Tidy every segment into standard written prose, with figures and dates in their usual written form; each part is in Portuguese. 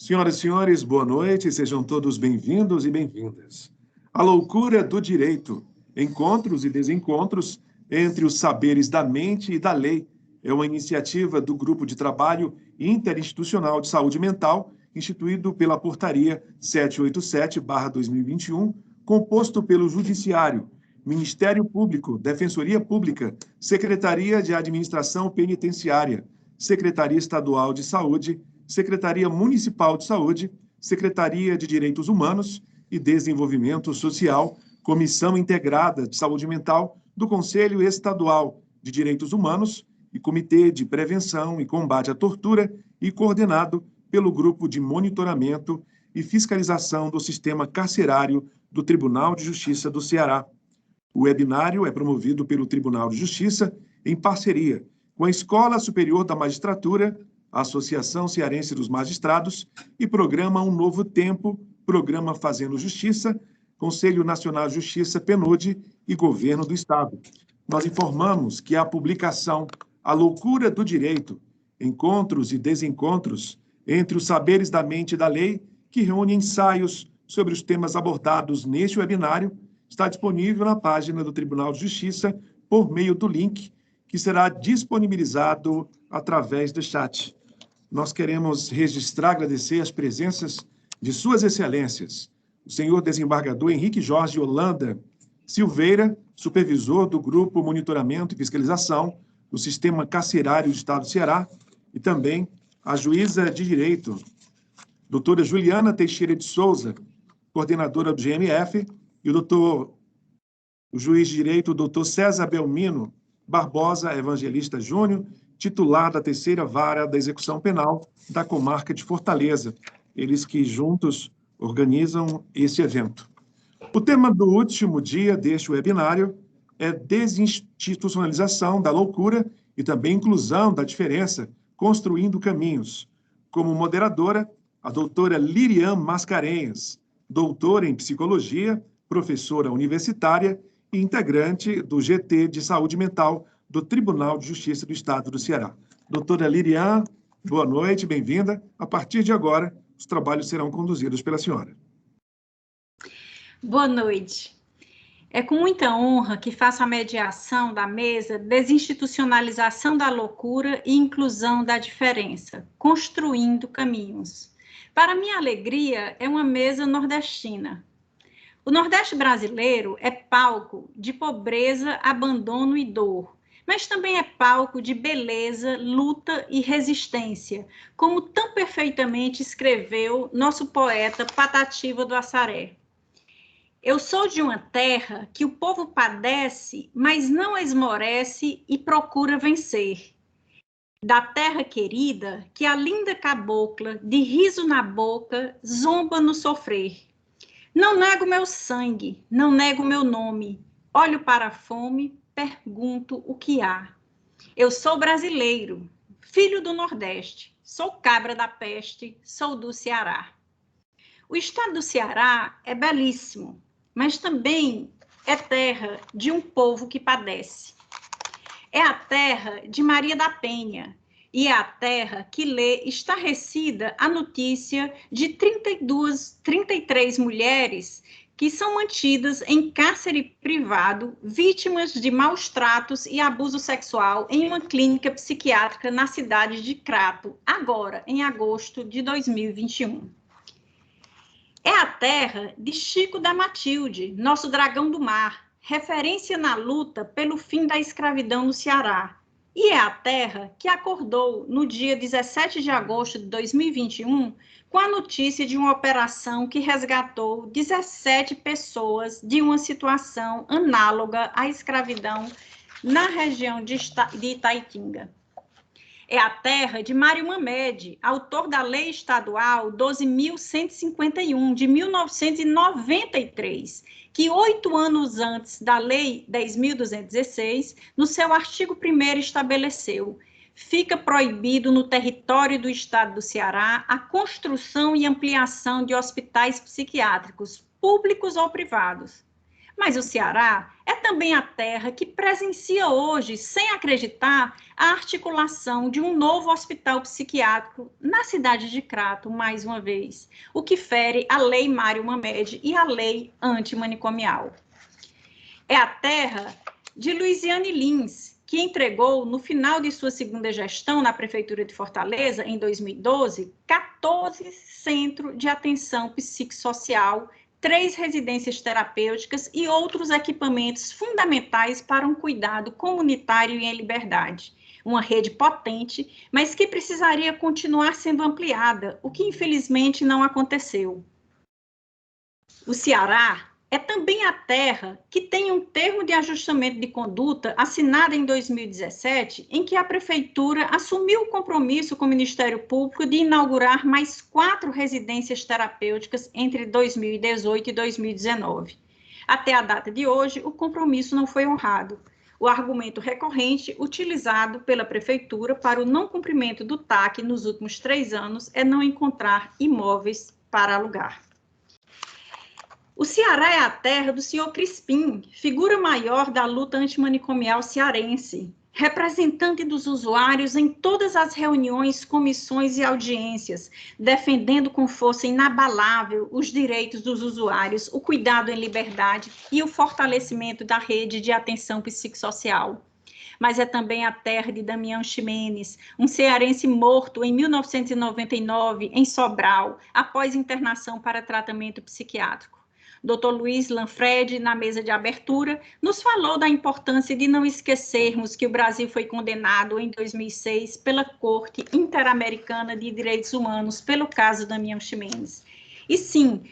Senhoras e senhores, boa noite, sejam todos bem-vindos e bem-vindas. A loucura do direito, encontros e desencontros entre os saberes da mente e da lei, é uma iniciativa do Grupo de Trabalho Interinstitucional de Saúde Mental, instituído pela Portaria 787/2021, composto pelo Judiciário, Ministério Público, Defensoria Pública, Secretaria de Administração Penitenciária, Secretaria Estadual de Saúde, Secretaria Municipal de Saúde, Secretaria de Direitos Humanos e Desenvolvimento Social, Comissão Integrada de Saúde Mental do Conselho Estadual de Direitos Humanos e Comitê de Prevenção e Combate à Tortura e coordenado pelo Grupo de Monitoramento e Fiscalização do Sistema Carcerário do Tribunal de Justiça do Ceará. O webinário é promovido pelo Tribunal de Justiça em parceria com a Escola Superior da Magistratura, a Associação Cearense dos Magistrados e Programa Um Novo Tempo, Programa Fazendo Justiça, Conselho Nacional de Justiça, PNUD e Governo do Estado. Nós informamos que a publicação A Loucura do Direito, Encontros e Desencontros entre os Saberes da Mente e da Lei, que reúne ensaios sobre os temas abordados neste webinário, está disponível na página do Tribunal de Justiça por meio do link que será disponibilizado através do chat. Nós queremos registrar, agradecer as presenças de Suas Excelências, o senhor desembargador Henrique Jorge Holanda Silveira, supervisor do Grupo Monitoramento e Fiscalização do Sistema Carcerário do Estado do Ceará, e também a juíza de Direito, doutora Juliana Teixeira de Souza, coordenadora do GMF, e o juiz de Direito, doutor César Belmino Barbosa Evangelista Júnior, titular da Terceira Vara da Execução Penal da Comarca de Fortaleza, eles que juntos organizam esse evento. O tema do último dia deste webinário é desinstitucionalização da loucura e também inclusão da diferença, construindo caminhos. Como moderadora, a doutora Lirian Mascarenhas, doutora em psicologia, professora universitária e integrante do GT de Saúde Mental do Tribunal de Justiça do Estado do Ceará. Doutora Lirian, boa noite, bem-vinda. A partir de agora, os trabalhos serão conduzidos pela senhora. Boa noite. É com muita honra que faço a mediação da mesa Desinstitucionalização da Loucura e Inclusão da Diferença, construindo caminhos. Para minha alegria, é uma mesa nordestina. O Nordeste brasileiro é palco de pobreza, abandono e dor, mas também é palco de beleza, luta e resistência, como tão perfeitamente escreveu nosso poeta Patativa do Assaré. Eu sou de uma terra que o povo padece, mas não esmorece e procura vencer. Da terra querida, que a linda cabocla, de riso na boca, zomba no sofrer. Não nego meu sangue, não nego meu nome, olho para a fome, pergunto o que há. Eu sou brasileiro, filho do Nordeste, sou cabra da peste, sou do Ceará. O estado do Ceará é belíssimo, mas também é terra de um povo que padece. É a terra de Maria da Penha, e é a terra que lê estarrecida a notícia de 33 mulheres que são mantidas em cárcere privado, vítimas de maus tratos e abuso sexual em uma clínica psiquiátrica na cidade de Crato, agora, em agosto de 2021. É a terra de Chico da Matilde, nosso dragão do mar, referência na luta pelo fim da escravidão no Ceará. E é a terra que acordou no dia 17 de agosto de 2021 com a notícia de uma operação que resgatou 17 pessoas de uma situação análoga à escravidão na região de Itaitinga. É a terra de Mário Mamed, autor da Lei Estadual 12.151, de 1993, que 8 anos antes da Lei 10.216, no seu artigo 1º estabeleceu: fica proibido no território do Estado do Ceará a construção e ampliação de hospitais psiquiátricos, públicos ou privados. Mas o Ceará é também a terra que presencia hoje, sem acreditar, a articulação de um novo hospital psiquiátrico na cidade de Crato, mais uma vez, o que fere a Lei Mário Mamed e a Lei Antimanicomial. É a terra de Luiziane Lins, que entregou, no final de sua segunda gestão na Prefeitura de Fortaleza, em 2012, 14 centros de atenção psicossocial, 3 residências terapêuticas e outros equipamentos fundamentais para um cuidado comunitário e em liberdade. Uma rede potente, mas que precisaria continuar sendo ampliada, o que infelizmente não aconteceu. O Ceará é também a terra que tem um termo de ajustamento de conduta assinado em 2017, em que a Prefeitura assumiu o compromisso com o Ministério Público de inaugurar mais 4 residências terapêuticas entre 2018 e 2019. Até a data de hoje, o compromisso não foi honrado. O argumento recorrente utilizado pela Prefeitura para o não cumprimento do TAC nos últimos 3 anos é não encontrar imóveis para alugar. O Ceará é a terra do senhor Crispim, figura maior da luta antimanicomial cearense, representante dos usuários em todas as reuniões, comissões e audiências, defendendo com força inabalável os direitos dos usuários, o cuidado em liberdade e o fortalecimento da rede de atenção psicossocial. Mas é também a terra de Damião Ximenes, um cearense morto em 1999 em Sobral, após internação para tratamento psiquiátrico. Dr. Luiz Lanfred, na mesa de abertura, nos falou da importância de não esquecermos que o Brasil foi condenado em 2006 pela Corte Interamericana de Direitos Humanos pelo caso Damião Ximenes. E sim,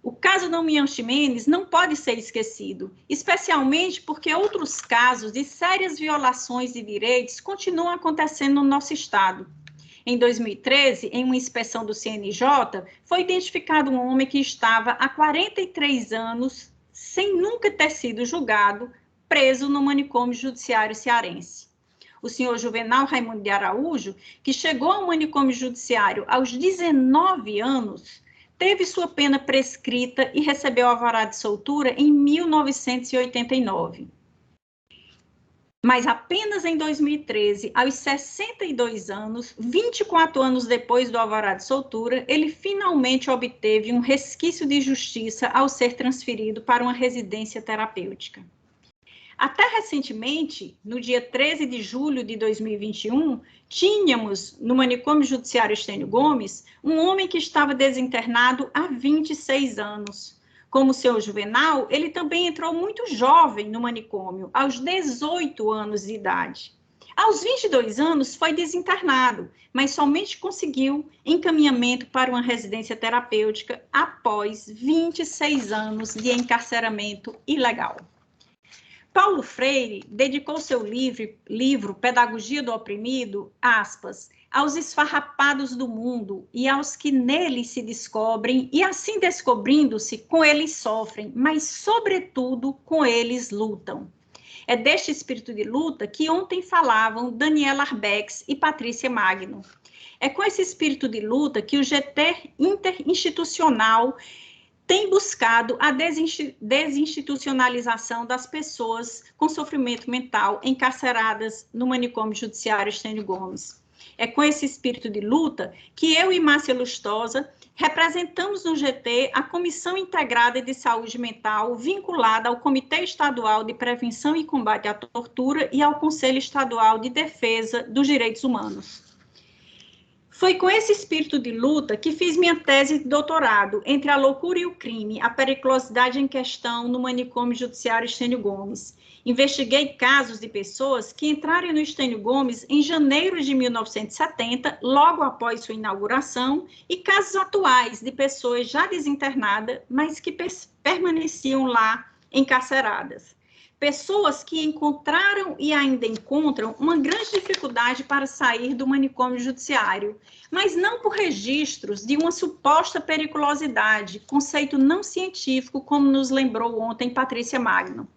o caso Damião Ximenes não pode ser esquecido, especialmente porque outros casos de sérias violações de direitos continuam acontecendo no nosso estado. Em 2013, em uma inspeção do CNJ, foi identificado um homem que estava há 43 anos, sem nunca ter sido julgado, preso no manicômio judiciário cearense. O senhor Juvenal Raimundo de Araújo, que chegou ao manicômio judiciário aos 19 anos, teve sua pena prescrita e recebeu alvará de soltura em 1989. Mas apenas em 2013, aos 62 anos, 24 anos depois do alvará de soltura, ele finalmente obteve um resquício de justiça ao ser transferido para uma residência terapêutica. Até recentemente, no dia 13 de julho de 2021, tínhamos no manicômio judiciário Estênio Gomes um homem que estava desinternado há 26 anos. Como o seu Juvenal, ele também entrou muito jovem no manicômio, aos 18 anos de idade. Aos 22 anos foi desinternado, mas somente conseguiu encaminhamento para uma residência terapêutica após 26 anos de encarceramento ilegal. Paulo Freire dedicou seu livro Pedagogia do Oprimido, aspas, aos esfarrapados do mundo e aos que nele se descobrem, e assim descobrindo-se, com eles sofrem, mas, sobretudo, com eles lutam. É deste espírito de luta que ontem falavam Daniela Arbex e Patrícia Magno. É com esse espírito de luta que o GT interinstitucional tem buscado a desinstitucionalização das pessoas com sofrimento mental encarceradas no manicômio judiciário Estênio Gomes. É com esse espírito de luta que eu e Márcia Lustosa representamos no GT a Comissão Integrada de Saúde Mental, vinculada ao Comitê Estadual de Prevenção e Combate à Tortura e ao Conselho Estadual de Defesa dos Direitos Humanos. Foi com esse espírito de luta que fiz minha tese de doutorado, Entre a Loucura e o Crime, a periculosidade em questão no manicômio judiciário Estênio Gomes. Investiguei casos de pessoas que entraram no Estênio Gomes em janeiro de 1970, logo após sua inauguração, e casos atuais de pessoas já desinternadas, mas que permaneciam lá encarceradas. Pessoas que encontraram e ainda encontram uma grande dificuldade para sair do manicômio judiciário, mas não por registros de uma suposta periculosidade, conceito não científico, como nos lembrou ontem Patrícia Magno.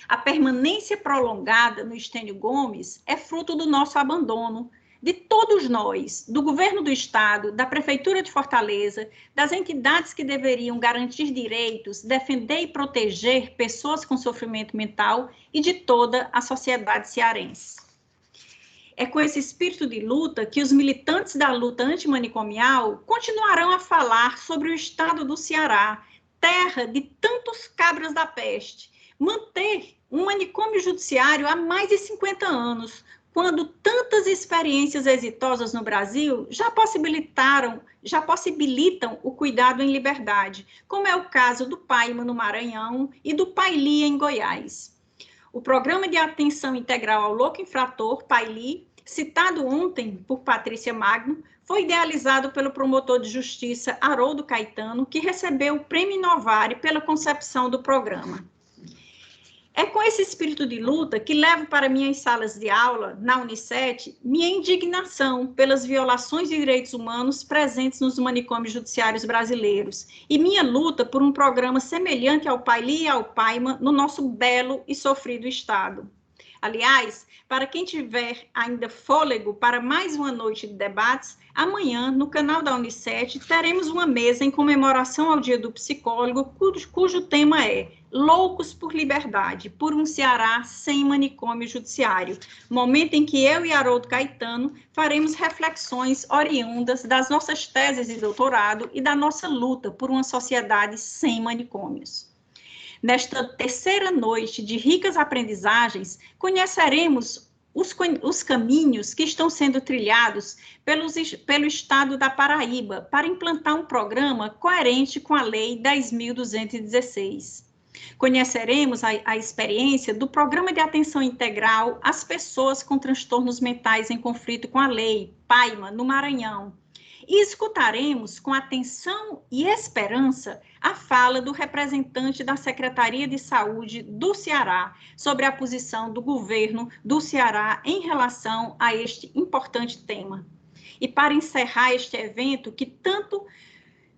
A permanência prolongada no Estênio Gomes é fruto do nosso abandono, de todos nós, do governo do estado, da prefeitura de Fortaleza, das entidades que deveriam garantir direitos, defender e proteger pessoas com sofrimento mental e de toda a sociedade cearense. É com esse espírito de luta que os militantes da luta antimanicomial continuarão a falar sobre o estado do Ceará, terra de tantos cabras da peste, manter um manicômio judiciário há mais de 50 anos, quando tantas experiências exitosas no Brasil já possibilitam o cuidado em liberdade, como é o caso do Paima no Maranhão e do Paili em Goiás. O Programa de Atenção Integral ao Louco Infrator, PAILI, citado ontem por Patrícia Magno, foi idealizado pelo promotor de justiça Haroldo Caetano, que recebeu o Prêmio Inovare pela concepção do programa. É com esse espírito de luta que levo para minhas salas de aula, na Unicet, minha indignação pelas violações de direitos humanos presentes nos manicômios judiciários brasileiros e minha luta por um programa semelhante ao PAILI e ao PAIMA no nosso belo e sofrido estado. Aliás, para quem tiver ainda fôlego para mais uma noite de debates, amanhã, no canal da Unicet, teremos uma mesa em comemoração ao Dia do Psicólogo, cujo tema é Loucos por Liberdade, por um Ceará sem manicômio judiciário, momento em que eu e Haroldo Caetano faremos reflexões oriundas das nossas teses de doutorado e da nossa luta por uma sociedade sem manicômios. Nesta terceira noite de ricas aprendizagens, conheceremos os caminhos que estão sendo trilhados pelo Estado da Paraíba para implantar um programa coerente com a Lei 10.216. Conheceremos a experiência do Programa de Atenção Integral às Pessoas com Transtornos Mentais em Conflito com a Lei, PAIMA, no Maranhão. E escutaremos com atenção e esperança a fala do representante da Secretaria de Saúde do Ceará sobre a posição do governo do Ceará em relação a este importante tema. E para encerrar este evento que tanto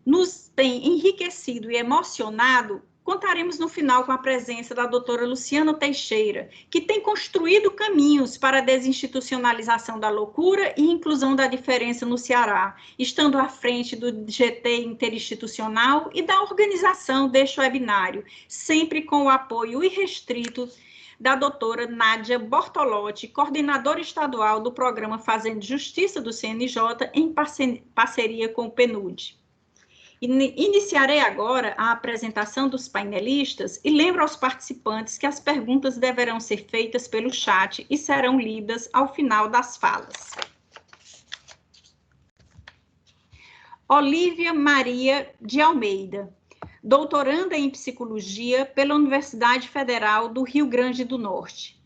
nos tem enriquecido e emocionado, contaremos no final com a presença da doutora Luciana Teixeira, que tem construído caminhos para a desinstitucionalização da loucura e inclusão da diferença no Ceará, estando à frente do GT Interinstitucional e da organização deste webinário, sempre com o apoio irrestrito da doutora Nádia Bortolotti, coordenadora estadual do programa Fazendo Justiça do CNJ, em parceria com o PNUD. Iniciarei agora a apresentação dos painelistas e lembro aos participantes que as perguntas deverão ser feitas pelo chat e serão lidas ao final das falas. Olívia Maria de Almeida, doutoranda em Psicologia pela Universidade Federal do Rio Grande do Norte.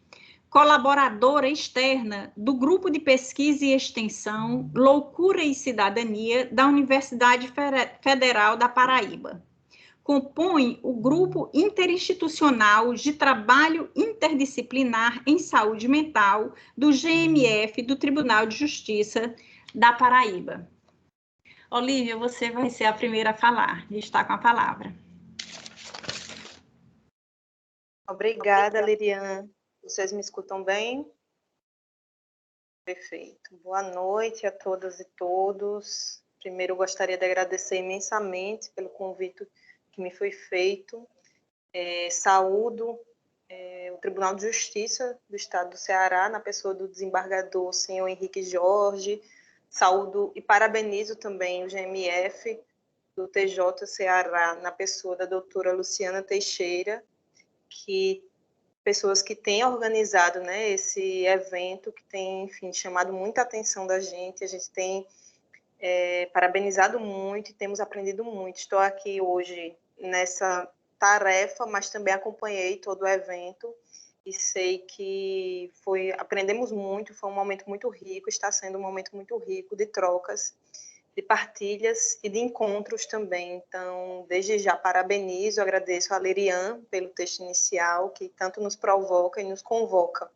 Colaboradora externa do Grupo de Pesquisa e Extensão Loucura e Cidadania da Universidade Federal da Paraíba. Compõe o Grupo Interinstitucional de Trabalho Interdisciplinar em Saúde Mental do GMF do Tribunal de Justiça da Paraíba. Olívia, você vai ser a primeira a falar e está com a palavra. Obrigada, Lirian. Vocês me escutam bem? Perfeito. Boa noite a todas e todos. Primeiro, eu gostaria de agradecer imensamente pelo convite que me foi feito. Saúdo o Tribunal de Justiça do Estado do Ceará, na pessoa do desembargador senhor Henrique Jorge. Saúdo e parabenizo também o GMF do TJ Ceará, na pessoa da doutora Luciana Teixeira, pessoas que têm organizado, né, esse evento, que tem, enfim, chamado muita atenção da gente. A gente tem parabenizado muito e temos aprendido muito. Estou aqui hoje nessa tarefa, mas também acompanhei todo o evento e sei que aprendemos muito, foi um momento muito rico, está sendo um momento muito rico de trocas, de partilhas e de encontros também. Então, desde já parabenizo, agradeço a Lirian pelo texto inicial, que tanto nos provoca e nos convoca.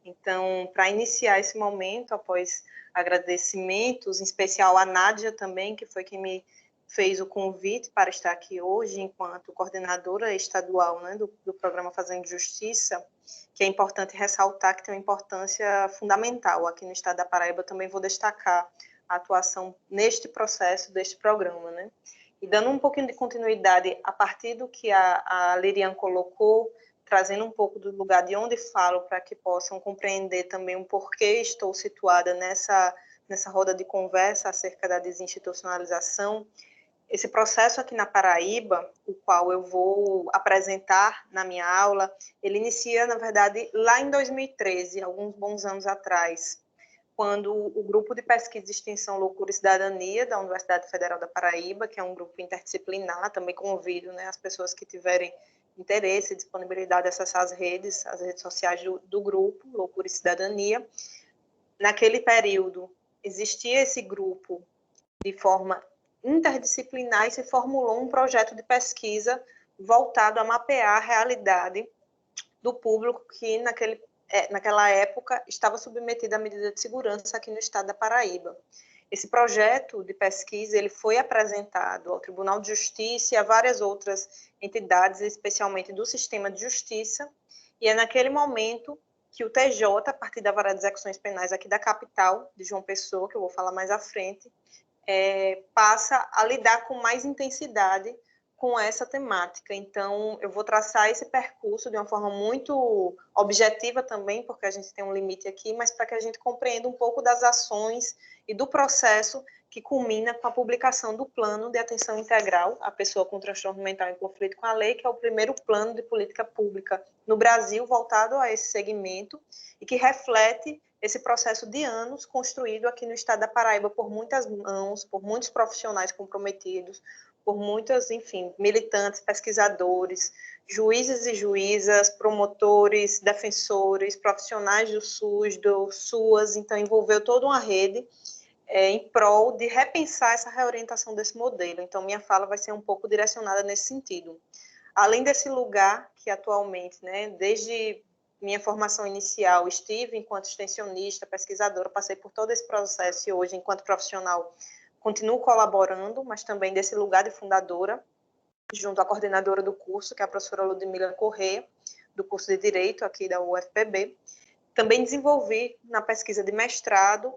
Então, para iniciar esse momento, após agradecimentos, em especial a Nádia também, que foi quem me fez o convite para estar aqui hoje enquanto coordenadora estadual, né, do programa Fazendo Justiça, que é importante ressaltar que tem uma importância fundamental aqui no estado da Paraíba. Eu também vou destacar a atuação neste processo deste programa, né? E dando um pouquinho de continuidade a partir do que a Lirian colocou, trazendo um pouco do lugar de onde falo para que possam compreender também o porquê estou situada nessa roda de conversa acerca da desinstitucionalização. Esse processo aqui na Paraíba, o qual eu vou apresentar na minha aula, ele inicia, na verdade, lá em 2013, alguns bons anos atrás, quando o Grupo de Pesquisa de Extensão Loucura e Cidadania da Universidade Federal da Paraíba, que é um grupo interdisciplinar, também convido, né, as pessoas que tiverem interesse e disponibilidade de acessar as redes sociais do grupo, Loucura e Cidadania. Naquele período, existia esse grupo de forma interdisciplinar e se formulou um projeto de pesquisa voltado a mapear a realidade do público que naquela época estava submetido à medida de segurança aqui no estado da Paraíba. Esse projeto de pesquisa ele foi apresentado ao Tribunal de Justiça e a várias outras entidades, especialmente do sistema de justiça, e é naquele momento que o TJ, a partir da Vara de Execuções Penais aqui da capital, de João Pessoa, que eu vou falar mais à frente, passa a lidar com mais intensidade com essa temática. Então, eu vou traçar esse percurso de uma forma muito objetiva também, porque a gente tem um limite aqui, mas para que a gente compreenda um pouco das ações e do processo que culmina com a publicação do Plano de Atenção Integral à Pessoa com Transtorno Mental em Conflito com a Lei, que é o primeiro plano de política pública no Brasil voltado a esse segmento e que reflete esse processo de anos construído aqui no estado da Paraíba por muitas mãos, por muitos profissionais comprometidos, por muitas, enfim, militantes, pesquisadores, juízes e juízas, promotores, defensores, profissionais do SUS, do SUAS. Então envolveu toda uma rede em prol de repensar essa reorientação desse modelo. Então minha fala vai ser um pouco direcionada nesse sentido. Além desse lugar que atualmente, né, desde minha formação inicial, estive enquanto extensionista, pesquisadora, passei por todo esse processo e hoje, enquanto profissional, continuo colaborando, mas também desse lugar de fundadora, junto à coordenadora do curso, que é a professora Ludmila Corrêa, do curso de Direito aqui da UFPB. Também desenvolvi na pesquisa de mestrado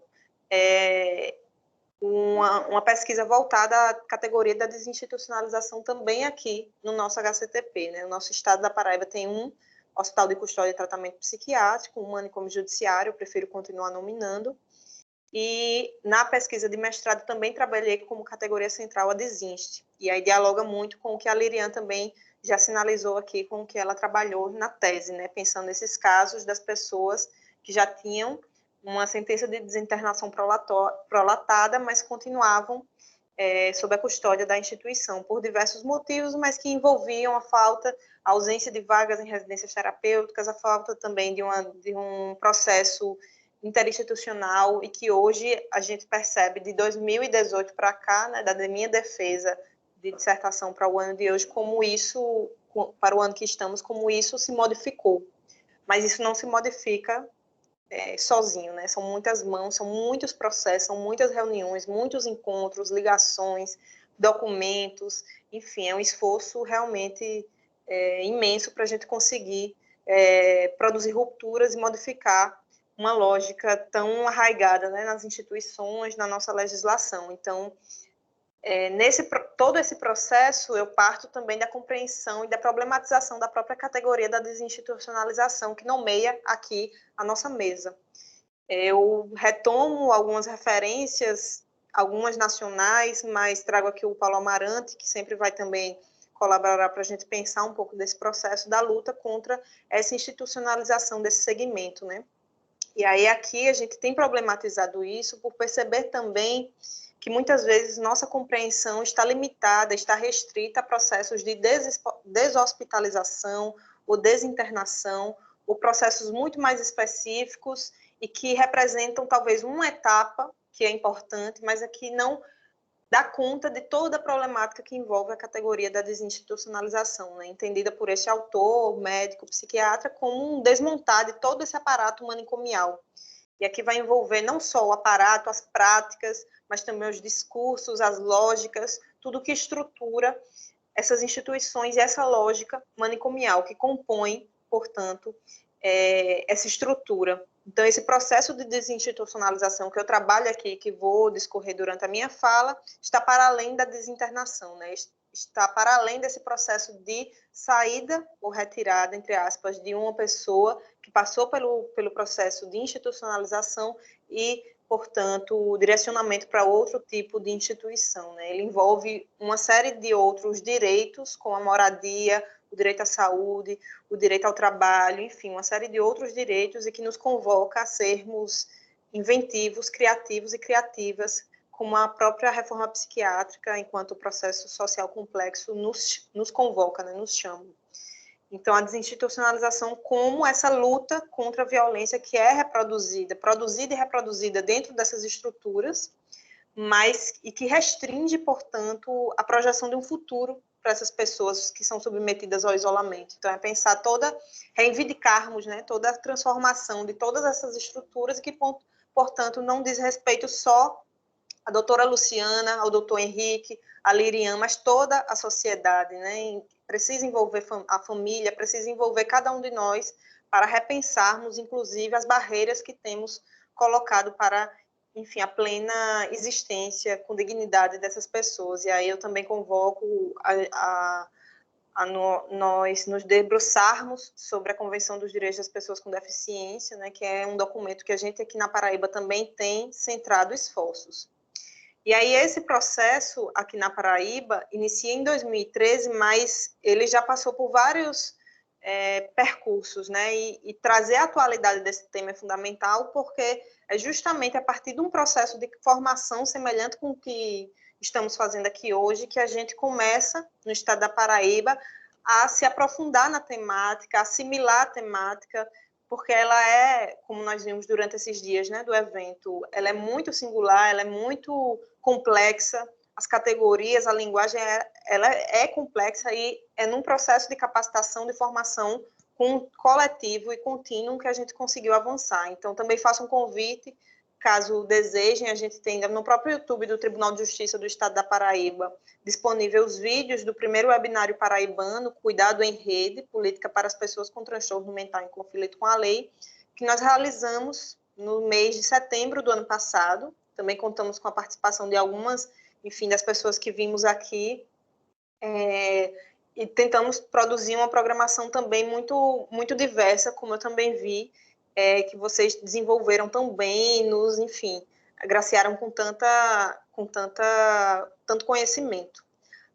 uma pesquisa voltada à categoria da desinstitucionalização também aqui no nosso HCTP, né? O nosso estado da Paraíba tem um Hospital de Custódia e Tratamento Psiquiátrico, um manicômio judiciário, eu prefiro continuar nominando, e na pesquisa de mestrado também trabalhei como categoria central a Desinste, e aí dialoga muito com o que a Lirian também já sinalizou aqui, com o que ela trabalhou na tese, né? Pensando nesses casos das pessoas que já tinham uma sentença de desinternação prolatada, mas continuavam sob a custódia da instituição por diversos motivos, mas que envolviam a ausência de vagas em residências terapêuticas, a falta também de um processo interinstitucional, e que hoje a gente percebe de 2018 para cá, né, da minha defesa de dissertação para o ano de hoje, como isso, para o ano que estamos, como isso se modificou. Mas isso não se modifica sozinho, né? São muitas mãos, são muitos processos, são muitas reuniões, muitos encontros, ligações, documentos, enfim, é um esforço realmente imenso para a gente conseguir produzir rupturas e modificar uma lógica tão arraigada, né, nas instituições, na nossa legislação. Então, todo esse processo, eu parto também da compreensão e da problematização da própria categoria da desinstitucionalização, que nomeia aqui a nossa mesa. Eu retomo algumas referências, algumas nacionais, mas trago aqui o Paulo Amarante, que sempre vai também colaborar para a gente pensar um pouco desse processo da luta contra essa institucionalização desse segmento, né? E aí aqui a gente tem problematizado isso por perceber também que muitas vezes nossa compreensão está limitada, está restrita a processos de deshospitalização ou desinternação, ou processos muito mais específicos e que representam talvez uma etapa que é importante, mas aqui não dá conta de toda a problemática que envolve a categoria da desinstitucionalização, né? Entendida por esse autor, médico, psiquiatra, como um desmontar de todo esse aparato manicomial. E aqui vai envolver não só o aparato, as práticas, mas também os discursos, as lógicas, tudo que estrutura essas instituições e essa lógica manicomial que compõe, portanto, essa estrutura. Então, esse processo de desinstitucionalização que eu trabalho aqui, que vou discorrer durante a minha fala, está para além da desinternação, né? Está para além desse processo de saída ou retirada, entre aspas, de uma pessoa que passou pelo processo de institucionalização e, portanto, o direcionamento para outro tipo de instituição, né? Ele envolve uma série de outros direitos, como a moradia, o direito à saúde, o direito ao trabalho, enfim, uma série de outros direitos e que nos convoca a sermos inventivos, criativos e criativas, como a própria reforma psiquiátrica, enquanto o processo social complexo nos convoca, né, nos chama. Então, a desinstitucionalização como essa luta contra a violência que é produzida e reproduzida dentro dessas estruturas, mas e que restringe, portanto, a projeção de um futuro para essas pessoas que são submetidas ao isolamento. Então, é pensar reivindicarmos, né, toda a transformação de todas essas estruturas que, portanto, não diz respeito só à doutora Luciana, ao doutor Henrique, à Lirian, mas toda a sociedade, né? Precisa envolver a família, precisa envolver cada um de nós para repensarmos, inclusive, as barreiras que temos colocado para, enfim, a plena existência com dignidade dessas pessoas. E aí eu também convoco nós nos debruçarmos sobre a Convenção dos Direitos das Pessoas com Deficiência, né, que é um documento que a gente aqui na Paraíba também tem centrado esforços. E aí esse processo aqui na Paraíba inicia em 2013, mas ele já passou por vários percursos, né? E trazer a atualidade desse tema é fundamental, porque é justamente a partir de um processo de formação semelhante com o que estamos fazendo aqui hoje, que a gente começa, no estado da Paraíba, a se aprofundar na temática, assimilar a temática, porque ela é, como nós vimos durante esses dias, né, do evento, ela é muito singular, ela é muito complexa, as categorias, a linguagem, ela é complexa e é num processo de capacitação, de formação coletivo e contínuo que a gente conseguiu avançar. Então, também faço um convite, caso desejem, a gente tem no próprio YouTube do Tribunal de Justiça do Estado da Paraíba disponível os vídeos do primeiro webinário paraibano, Cuidado em Rede, Política para as Pessoas com Transtorno Mental em Conflito com a Lei, que nós realizamos no mês de setembro do ano passado. Também contamos com a participação de algumas, enfim, das pessoas que vimos aqui, e tentamos produzir uma programação também muito, muito diversa, como eu também vi, que vocês desenvolveram tão bem, enfim, agraciaram com tanto conhecimento.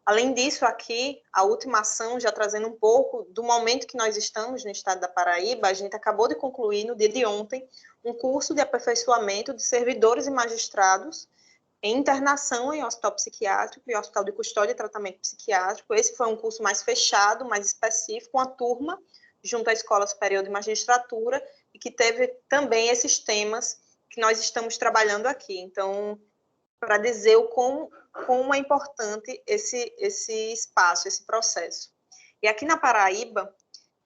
Além disso, aqui, a última ação, já trazendo um pouco do momento que nós estamos no estado da Paraíba, a gente acabou de concluir, no dia de ontem, um curso de aperfeiçoamento de servidores e magistrados em internação em hospital psiquiátrico e hospital de custódia e tratamento psiquiátrico. Esse foi um curso mais fechado, mais específico, uma turma junto à Escola Superior de Magistratura e que teve também esses temas que nós estamos trabalhando aqui. Então, para dizer o como é importante esse espaço, esse processo. E aqui na Paraíba,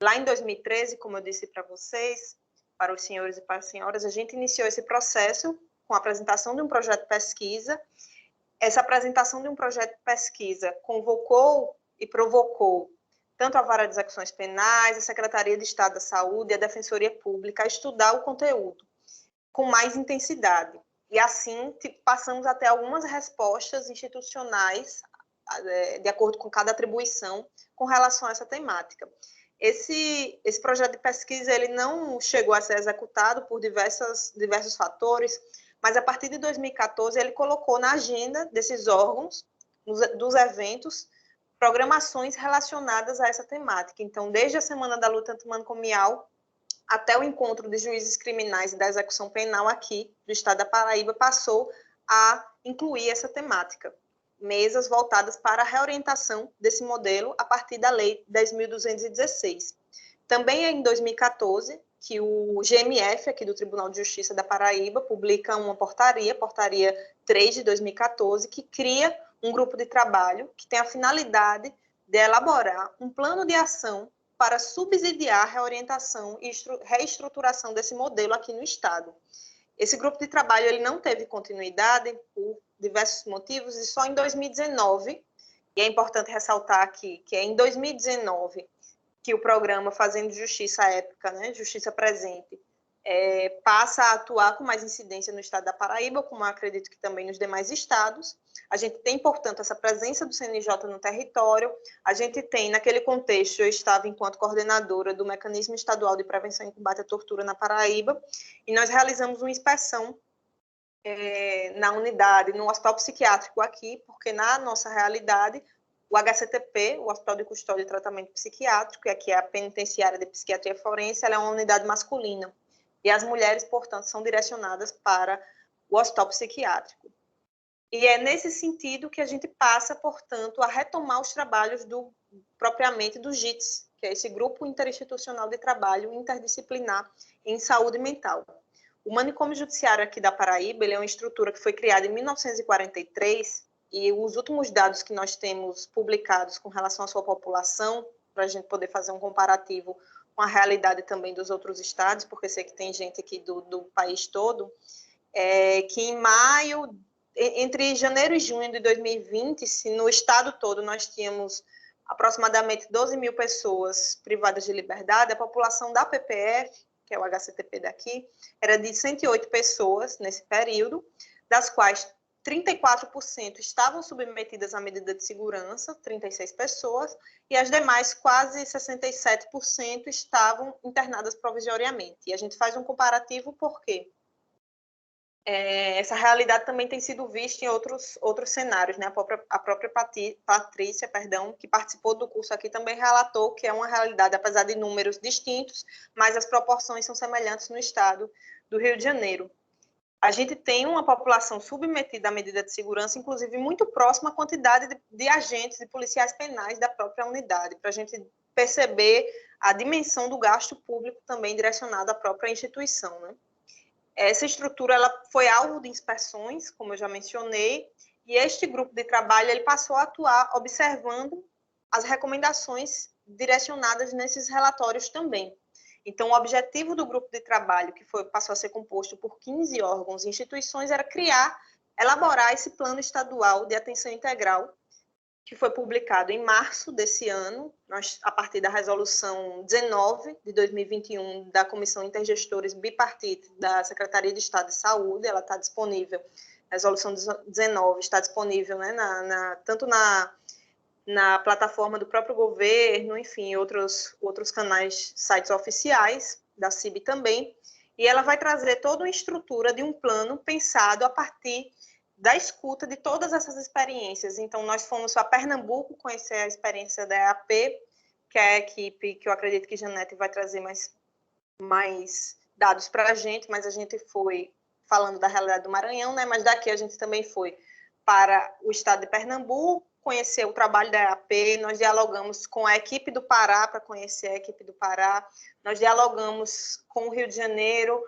lá em 2013, como eu disse para vocês, para os senhores e para as senhoras, a gente iniciou esse processo com a apresentação de um projeto de pesquisa. Essa apresentação de um projeto de pesquisa convocou e provocou tanto a Vara de Execuções Penais, a Secretaria de Estado da Saúde e a Defensoria Pública a estudar o conteúdo com mais intensidade. E assim, passamos até algumas respostas institucionais, de acordo com cada atribuição, com relação a essa temática. Esse projeto de pesquisa ele não chegou a ser executado por diversos fatores, mas a partir de 2014 ele colocou na agenda desses órgãos, dos eventos, programações relacionadas a essa temática. Então, desde a Semana da Luta Antimanicomial até o encontro de juízes criminais e da execução penal aqui do estado da Paraíba, passou a incluir essa temática. Mesas voltadas para a reorientação desse modelo a partir da Lei 10.216. Também é em 2014 que o GMF, aqui do Tribunal de Justiça da Paraíba, publica uma portaria 3 de 2014, que cria um grupo de trabalho que tem a finalidade de elaborar um plano de ação para subsidiar a reorientação e reestruturação desse modelo aqui no Estado. Esse grupo de trabalho ele não teve continuidade por diversos motivos, e só em 2019, e é importante ressaltar aqui que é em 2019 que o programa Fazendo Justiça à Época, né, Justiça Presente, passa a atuar com mais incidência no estado da Paraíba, como eu acredito que também nos demais estados. A gente tem, portanto, essa presença do CNJ no território. A gente tem, naquele contexto, eu estava enquanto coordenadora do Mecanismo Estadual de Prevenção e Combate à Tortura na Paraíba, e nós realizamos uma inspeção na unidade, no hospital psiquiátrico aqui, porque na nossa realidade, o HCTP, o Hospital de Custódia e Tratamento Psiquiátrico, e aqui é a Penitenciária de Psiquiatria Forense, ela é uma unidade masculina. E as mulheres, portanto, são direcionadas para o hospital psiquiátrico. E é nesse sentido que a gente passa, portanto, a retomar os trabalhos propriamente do GITS, que é esse Grupo Interinstitucional de Trabalho Interdisciplinar em Saúde Mental. O manicômio judiciário aqui da Paraíba, ele é uma estrutura que foi criada em 1943, e os últimos dados que nós temos publicados com relação à sua população, para a gente poder fazer um comparativo com a realidade também dos outros estados, porque sei que tem gente aqui do país todo, que em maio, entre janeiro e junho de 2020, se no estado todo nós tínhamos aproximadamente 12 mil pessoas privadas de liberdade, a população da PPF, que é o HCTP daqui, era de 108 pessoas nesse período, das quais 34% estavam submetidas à medida de segurança, 36 pessoas, e as demais, quase 67%, estavam internadas provisoriamente. E a gente faz um comparativo porque essa realidade também tem sido vista em outros cenários, né? A própria Patrícia, que participou do curso aqui, também relatou que é uma realidade, apesar de números distintos, mas as proporções são semelhantes no estado do Rio de Janeiro. A gente tem uma população submetida à medida de segurança, inclusive muito próxima à quantidade de agentes e policiais penais da própria unidade, para a gente perceber a dimensão do gasto público também direcionado à própria instituição, né? Essa estrutura ela foi alvo de inspeções, como eu já mencionei, e este grupo de trabalho ele passou a atuar observando as recomendações direcionadas nesses relatórios também. Então, o objetivo do grupo de trabalho, que passou a ser composto por 15 órgãos e instituições, era elaborar esse plano estadual de atenção integral, que foi publicado em março desse ano, a partir da resolução 19 de 2021 da Comissão Intergestores Bipartite da Secretaria de Estado de Saúde. Ela está disponível, a resolução 19 está disponível, né, tanto na plataforma do próprio governo, enfim, outros canais, sites oficiais, da CIB também, e ela vai trazer toda uma estrutura de um plano pensado a partir da escuta de todas essas experiências. Então, nós fomos a Pernambuco conhecer a experiência da EAP, que é a equipe que eu acredito que Janete vai trazer mais dados para a gente, mas a gente foi falando da realidade do Maranhão, né? Mas daqui a gente também foi para o estado de Pernambuco, conhecer o trabalho da EAP, nós dialogamos com a equipe do Pará para conhecer a equipe do Pará, nós dialogamos com o Rio de Janeiro,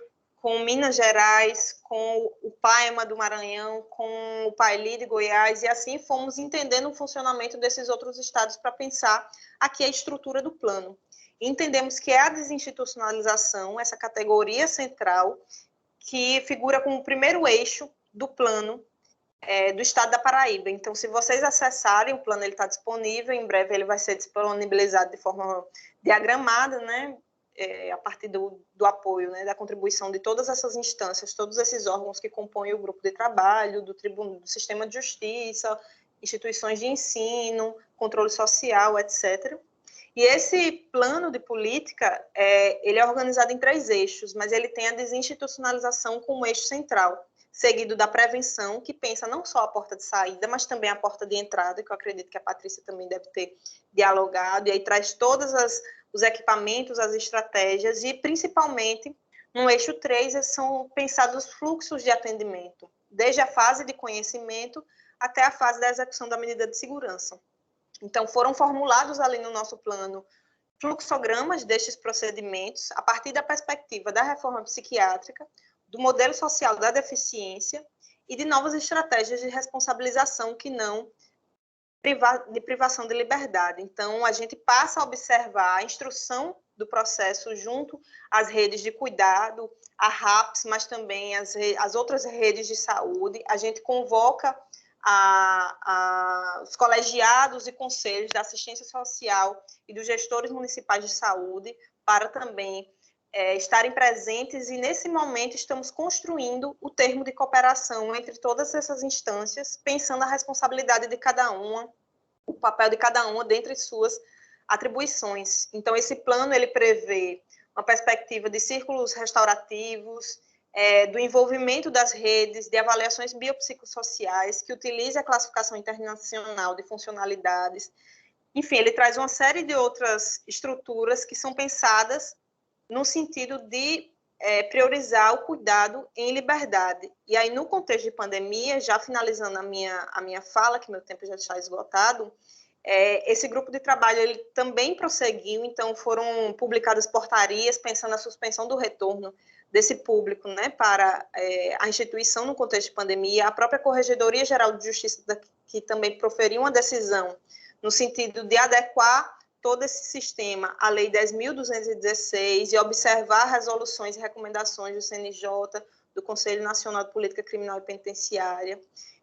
com Minas Gerais, com o PAEMA do Maranhão, com o PAILI de Goiás, e assim fomos entendendo o funcionamento desses outros estados para pensar aqui a estrutura do plano. E entendemos que é a desinstitucionalização, essa categoria central, que figura como o primeiro eixo do plano do estado da Paraíba. Então, se vocês acessarem, o plano está disponível, em breve ele vai ser disponibilizado de forma diagramada, né? A partir do apoio, né, da contribuição de todas essas instâncias, todos esses órgãos que compõem o grupo de trabalho, do sistema de justiça, instituições de ensino, controle social, etc. E esse plano de política, ele é organizado em 3 eixos, mas ele tem a desinstitucionalização como eixo central, seguido da prevenção, que pensa não só a porta de saída, mas também a porta de entrada, que eu acredito que a Patrícia também deve ter dialogado, e aí traz todos os equipamentos, as estratégias, e principalmente, no eixo 3, são pensados os fluxos de atendimento, desde a fase de conhecimento até a fase da execução da medida de segurança. Então, foram formulados ali no nosso plano fluxogramas destes procedimentos, a partir da perspectiva da reforma psiquiátrica, do modelo social da deficiência e de novas estratégias de responsabilização que não privação de liberdade. Então, a gente passa a observar a instrução do processo junto às redes de cuidado, a RAPS, mas também as outras redes de saúde. A gente convoca os colegiados e conselhos da assistência social e dos gestores municipais de saúde para também estarem presentes, e nesse momento estamos construindo o termo de cooperação entre todas essas instâncias, pensando a responsabilidade de cada uma, o papel de cada uma dentre suas atribuições. Então, esse plano ele prevê uma perspectiva de círculos restaurativos, do envolvimento das redes, de avaliações biopsicossociais, que utilize a classificação internacional de funcionalidades. Enfim, ele traz uma série de outras estruturas que são pensadas no sentido de priorizar o cuidado em liberdade. E aí, no contexto de pandemia, já finalizando a minha fala, que meu tempo já está esgotado, esse grupo de trabalho ele também prosseguiu, então foram publicadas portarias pensando na suspensão do retorno desse público, né, para a instituição no contexto de pandemia. A própria Corregedoria Geral de Justiça que também proferiu uma decisão no sentido de adequar todo esse sistema à Lei 10.216 e observar resoluções e recomendações do CNJ, do Conselho Nacional de Política Criminal e Penitenciária.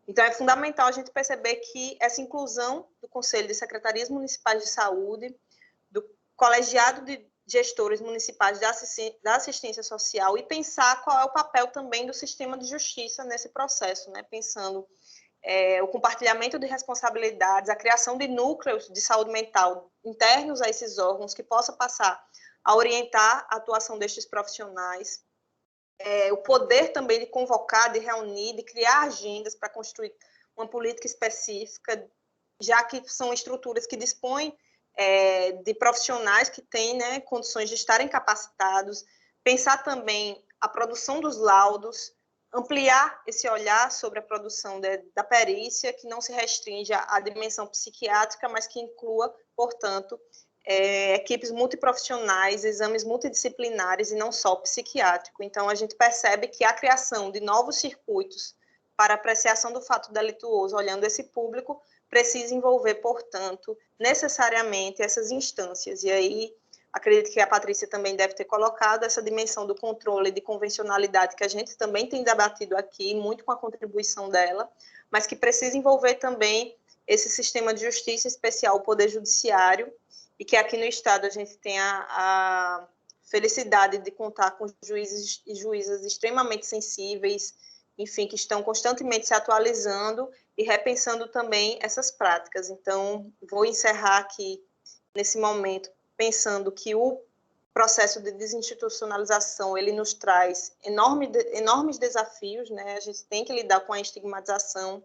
Então, é fundamental a gente perceber que essa inclusão do Conselho de Secretarias Municipais de Saúde, do colegiado de gestores municipais da assistência social, e pensar qual é o papel também do sistema de justiça nesse processo, né? Pensando o compartilhamento de responsabilidades, a criação de núcleos de saúde mental internos a esses órgãos que possa passar a orientar a atuação destes profissionais, o poder também de convocar, de reunir, de criar agendas para construir uma política específica, já que são estruturas que dispõem de profissionais que têm, né, condições de estarem capacitados, pensar também a produção dos laudos, ampliar esse olhar sobre a produção da perícia, que não se restringe à dimensão psiquiátrica, mas que inclua, portanto, equipes multiprofissionais, exames multidisciplinares e não só psiquiátrico. Então, a gente percebe que a criação de novos circuitos para apreciação do fato delituoso, olhando esse público, precisa envolver, portanto, necessariamente essas instâncias. E aí, acredito que a Patrícia também deve ter colocado essa dimensão do controle de convencionalidade, que a gente também tem debatido aqui, muito com a contribuição dela, mas que precisa envolver também esse sistema de justiça especial, o Poder Judiciário, e que aqui no Estado a gente tem a felicidade de contar com juízes e juízas extremamente sensíveis, enfim, que estão constantemente se atualizando e repensando também essas práticas. Então, vou encerrar aqui, nesse momento, pensando que o processo de desinstitucionalização, ele nos traz enormes desafios, né? A gente tem que lidar com a estigmatização,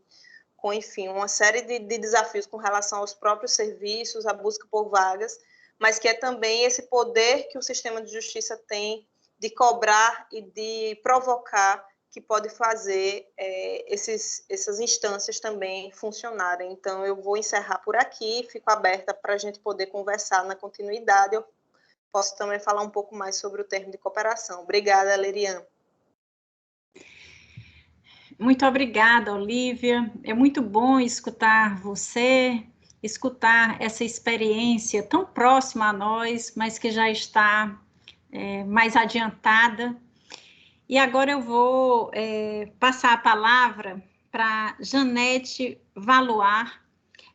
com, enfim, uma série de desafios com relação aos próprios serviços, a busca por vagas, mas que é também esse poder que o sistema de justiça tem de cobrar e de provocar, que pode fazer essas instâncias também funcionarem. Então, eu vou encerrar por aqui, fico aberta para a gente poder conversar na continuidade. Eu posso também falar um pouco mais sobre o termo de cooperação. Obrigada, Lerian. Muito obrigada, Olívia. É muito bom escutar você, escutar essa experiência tão próxima a nós, mas que já está mais adiantada. E agora eu vou passar a palavra para Janete Valois,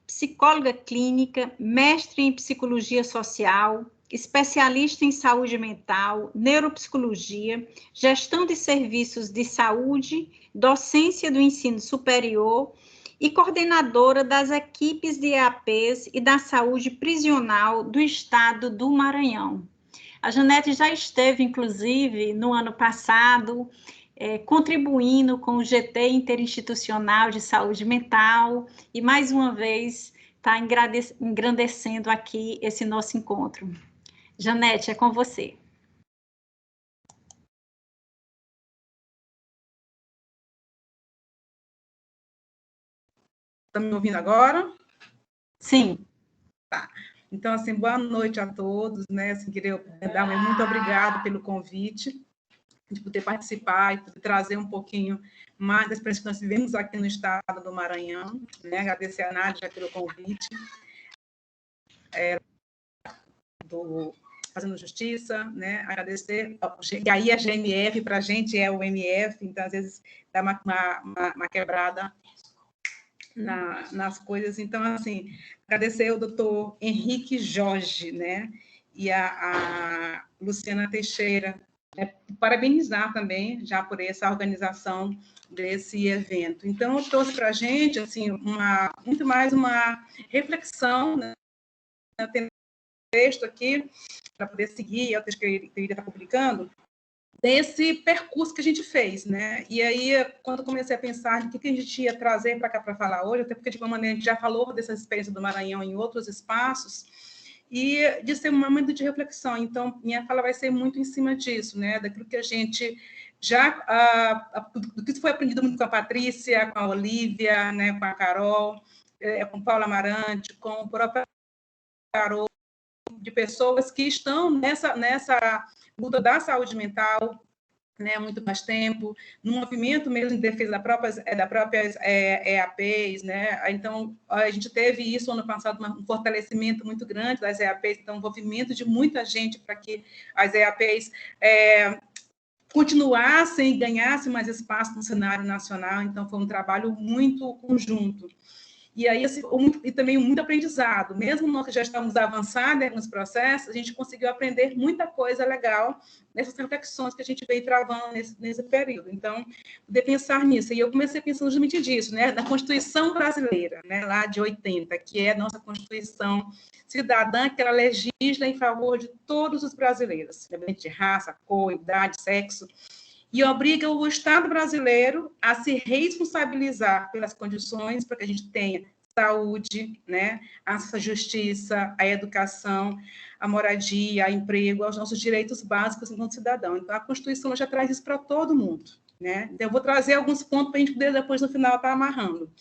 psicóloga clínica, mestre em psicologia social, especialista em saúde mental, neuropsicologia, gestão de serviços de saúde, docência do ensino superior e coordenadora das equipes de EAPs e da saúde prisional do estado do Maranhão. A Janete já esteve, inclusive, no ano passado, contribuindo com o GT Interinstitucional de Saúde Mental, e mais uma vez está engrandecendo aqui esse nosso encontro. Janete, é com você. Está me ouvindo agora? Sim. Tá. Então, assim, boa noite a todos, né? Assim, queria dar muito obrigado pelo convite, de poder participar e poder trazer um pouquinho mas da experiência que nós vivemos aqui no estado do Maranhão, né? Agradecer a Nádia pelo convite, do Fazendo Justiça, né? Agradecer, e aí a GMF, para a gente, é o MF, então, às vezes, dá uma quebrada nas coisas. Então, assim, agradecer ao doutor Henrique Jorge, né? E a Luciana Teixeira, né? Parabenizar também, já por essa organização desse evento. Então, eu trouxe para a gente, assim, muito mais uma reflexão, né? Tem texto aqui, para poder seguir, é o texto que eu iria estar publicando, desse percurso que a gente fez, né? E aí, quando eu comecei a pensar o que a gente ia trazer para cá para falar hoje, até porque, de uma maneira, a gente já falou dessa experiência do Maranhão em outros espaços, e de ser um momento de reflexão. Então, minha fala vai ser muito em cima disso, né? Daquilo que a gente já... do que foi aprendido muito com a Patrícia, com a Olívia, né? Com a Carol, com Paula Amarante, com o próprio Carol, de pessoas que estão nessa luta da saúde mental, né, há muito mais tempo, no movimento mesmo de defesa da próprias EAPs, né? Então, a gente teve isso ano passado, um fortalecimento muito grande das EAPs, então, um envolvimento de muita gente para que as EAPs continuassem e ganhassem mais espaço no cenário nacional, então, foi um trabalho muito conjunto. E aí, assim, e também muito aprendizado. Mesmo nós que já estamos avançados nos processos, a gente conseguiu aprender muita coisa legal nessas reflexões que a gente veio travando nesse período. Então, poder pensar nisso. E eu comecei pensando justamente disso, né? Da Constituição brasileira, né? Lá de 80, que é a nossa Constituição cidadã, que ela legisla em favor de todos os brasileiros, independente de raça, cor, idade, sexo, e obriga o Estado brasileiro a se responsabilizar pelas condições para que a gente tenha saúde, né, a justiça, a educação, a moradia, a emprego, aos nossos direitos básicos enquanto cidadão. Então, a Constituição já traz isso para todo mundo, né? Então, eu vou trazer alguns pontos para a gente poder, depois, no final, estar amarrando.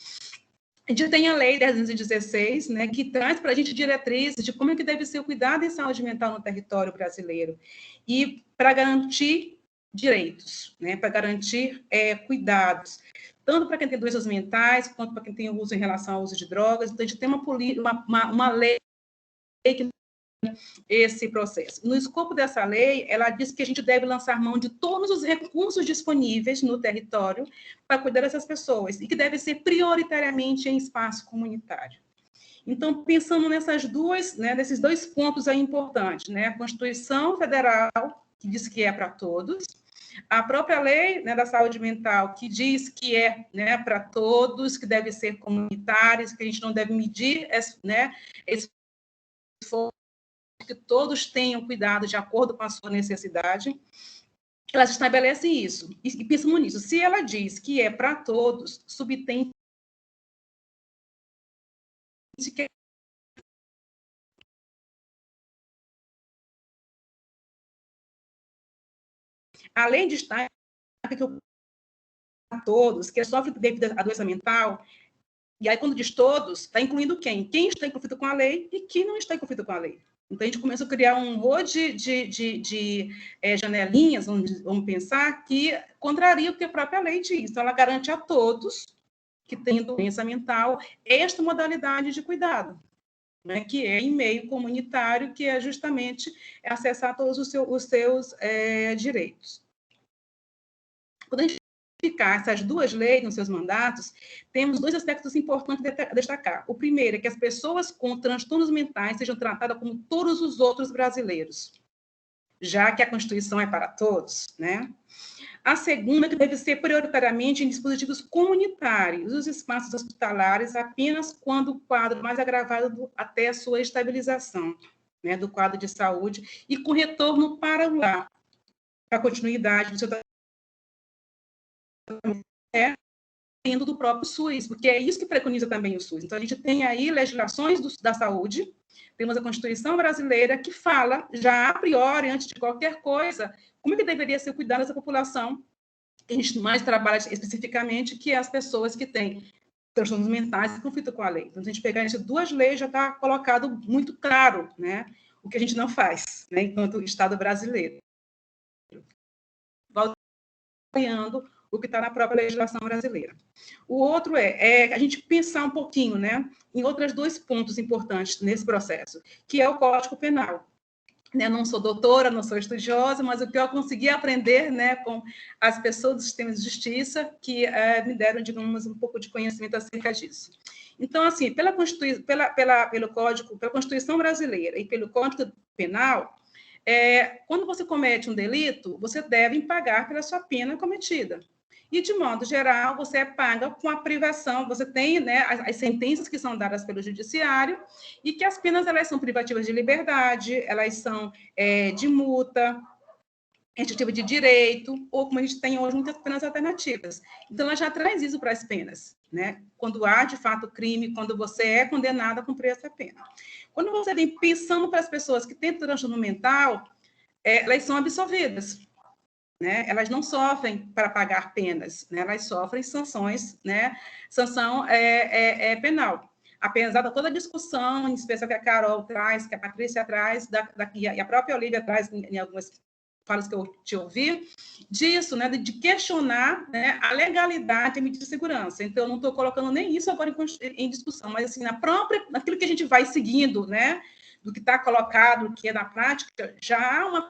A gente tem a Lei 10.216, né, que traz para a gente diretrizes de como é que deve ser o cuidado em saúde mental no território brasileiro. E para garantir direitos, né, para garantir cuidados, tanto para quem tem doenças mentais, quanto para quem tem uso em relação ao uso de drogas. Então, a gente tem uma lei que esse processo. No escopo dessa lei, ela diz que a gente deve lançar mão de todos os recursos disponíveis no território para cuidar dessas pessoas, e que deve ser prioritariamente em espaço comunitário. Então, pensando nesses dois pontos aí importantes, né? A Constituição Federal, que diz que é para todos, a própria lei, né, da saúde mental, que diz que é, né, para todos, que deve ser comunitário, que a gente não deve medir, né, esse esforço, que todos tenham cuidado de acordo com a sua necessidade. Elas estabelecem isso, e pensam nisso. Se ela diz que é para todos, subtende que além de estar para todos, que sofrem devido à doença mental, e aí quando diz todos, está incluindo quem? Quem está em conflito com a lei e quem não está em conflito com a lei. Então, a gente começa a criar um monte de janelinhas, vamos pensar, que contraria o que a própria lei diz. Então, ela garante a todos que têm doença mental esta modalidade de cuidado, né, que é em meio comunitário, que é justamente acessar todos os seus direitos. Quando a gente identificar essas duas leis nos seus mandatos, temos dois aspectos importantes a destacar. O primeiro é que as pessoas com transtornos mentais sejam tratadas como todos os outros brasileiros, já que a Constituição é para todos, né? A segunda é que deve ser prioritariamente em dispositivos comunitários, os espaços hospitalares apenas quando o quadro mais agravado até a sua estabilização, né, do quadro de saúde, e com retorno para o lar, para a continuidade do seu tendo do próprio SUS, porque é isso que preconiza também o SUS. Então, a gente tem aí legislações da saúde, temos a Constituição brasileira que fala, já a priori, antes de qualquer coisa, como é que deveria ser o cuidado dessa população, que a gente mais trabalha especificamente, que é as pessoas que têm transtornos mentais e conflito com a lei. Então, se a gente pegar essas duas leis, já está colocado muito claro, né, o que a gente não faz, né, enquanto Estado brasileiro. Apoiando o que está na própria legislação brasileira. O outro é a gente pensar um pouquinho, né, em outros dois pontos importantes nesse processo, que é o Código Penal. Né, não sou doutora, não sou estudiosa, mas o que eu consegui aprender, né, com as pessoas do sistema de justiça que me deram, digamos, um pouco de conhecimento acerca disso. Então, assim, pela Constituição brasileira e pelo Código Penal, quando você comete um delito, você deve pagar pela sua pena cometida. E, de modo geral, você paga com a privação, você tem, né, as sentenças que são dadas pelo judiciário, e que as penas elas são privativas de liberdade, elas são de multa, restritiva de direito, ou como a gente tem hoje muitas penas alternativas. Então, ela já traz isso para as penas, né? Quando há, de fato, crime, quando você é condenado a cumprir essa pena. Quando você vem pensando para as pessoas que têm transtorno mental, elas são absolvidas. Né? Elas não sofrem para pagar penas, né? Elas sofrem sanções, né? Sanção penal. Apesar de toda a discussão, em especial que a Carol traz, que a Patrícia traz, e a própria Olivia traz em algumas falas que eu te ouvi, disso, né? De questionar, né, a legalidade da medida de segurança. Então, eu não estou colocando nem isso agora em discussão, mas assim, naquilo que a gente vai seguindo, né? Do que está colocado, que é na prática, já há uma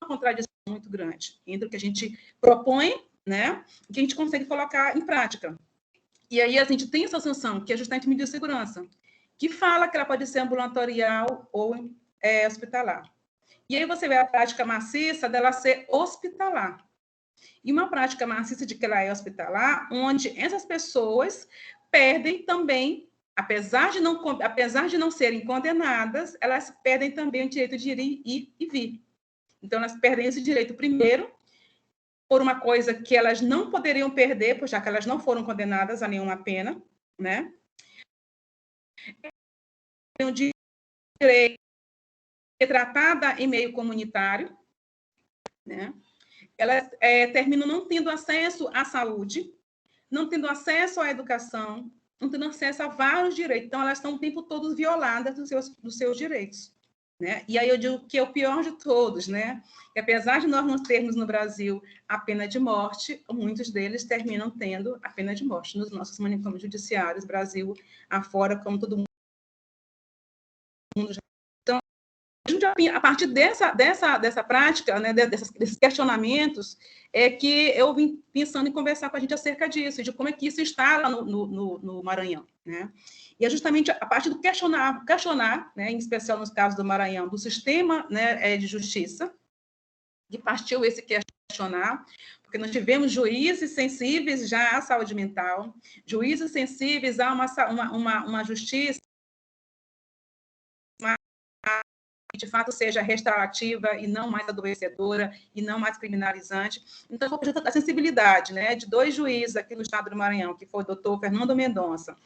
contradição muito grande entre o que a gente propõe, né, e o que a gente consegue colocar em prática. E aí a gente tem essa sanção, que é justamente medida de segurança, que fala que ela pode ser ambulatorial ou hospitalar. E aí você vê a prática maciça dela ser hospitalar. E uma prática maciça de que ela é hospitalar, onde essas pessoas perdem também, apesar de não serem condenadas, elas perdem também o direito de ir e vir. Então, elas perdem esse direito primeiro, por uma coisa que elas não poderiam perder, já que elas não foram condenadas a nenhuma pena, né? Tem o direito de ser tratada em meio comunitário, né? Elas terminam não tendo acesso à saúde, não tendo acesso à educação, não tendo acesso a vários direitos. Então, elas estão o tempo todo violadas dos seus direitos. Né? E aí eu digo que é o pior de todos, né? Que apesar de nós não termos no Brasil a pena de morte, muitos deles terminam tendo a pena de morte nos nossos manicômios judiciários, Brasil afora, como todo mundo já. Então, a partir dessa prática, né, desses questionamentos, é que eu vim pensando em conversar com a gente acerca disso, de como é que isso está lá no Maranhão, né? E é justamente a partir do questionar, né, em especial nos casos do Maranhão, do sistema, né, de justiça, que partiu esse questionar, porque nós tivemos juízes sensíveis já à saúde mental, juízes sensíveis a uma justiça que de fato seja restaurativa e não mais adoecedora e não mais criminalizante. Então, foi a sensibilidade, né, de dois juízes aqui no estado do Maranhão, que foi o doutor Fernando Mendonça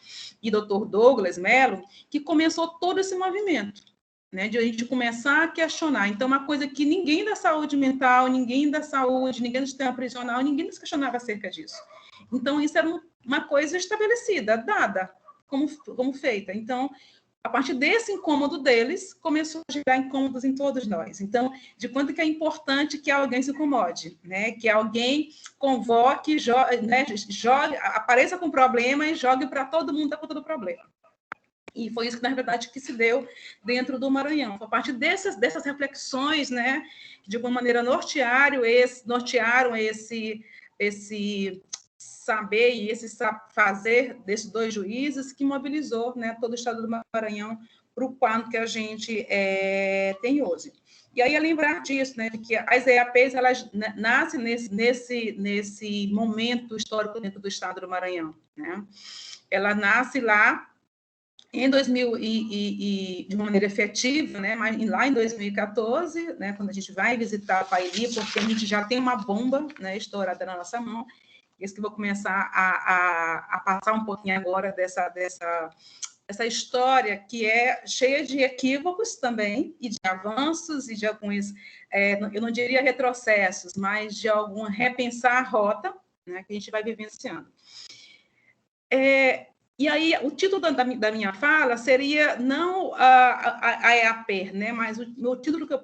e doutor Douglas Mello, que começou todo esse movimento, né, de a gente começar a questionar. Então, uma coisa que ninguém da saúde mental, ninguém da saúde, ninguém do sistema prisional, ninguém nos questionava acerca disso. Então, isso era uma coisa estabelecida, dada, como feita. Então, a partir desse incômodo deles, começou a gerar incômodos em todos nós. Então, de quanto que é importante que alguém se incomode, né? Que alguém convoque, né? Apareça com problema e jogue para todo mundo a conta do problema. E foi isso que, na verdade, que se deu dentro do Maranhão. Foi a partir dessas reflexões, né? Que, de alguma maneira, nortearam esse saber e esse fazer desses dois juízes que mobilizou, né, todo o estado do Maranhão para o quadro que a gente tem hoje. E aí, lembrar disso, né, de que as EAPs, elas nascem nesse momento histórico dentro do estado do Maranhão, né? Ela nasce lá em 2000 de uma maneira efetiva, né, mas lá em 2014, né, quando a gente vai visitar a Paili, porque a gente já tem uma bomba, né, estourada na nossa mão. Isso que eu vou começar a passar um pouquinho agora dessa história que é cheia de equívocos também, e de avanços, e de alguns, eu não diria retrocessos, mas de algum repensar a rota, né, que a gente vai vivenciando. E aí, o título da minha fala seria não a EAP, né, mas o título que eu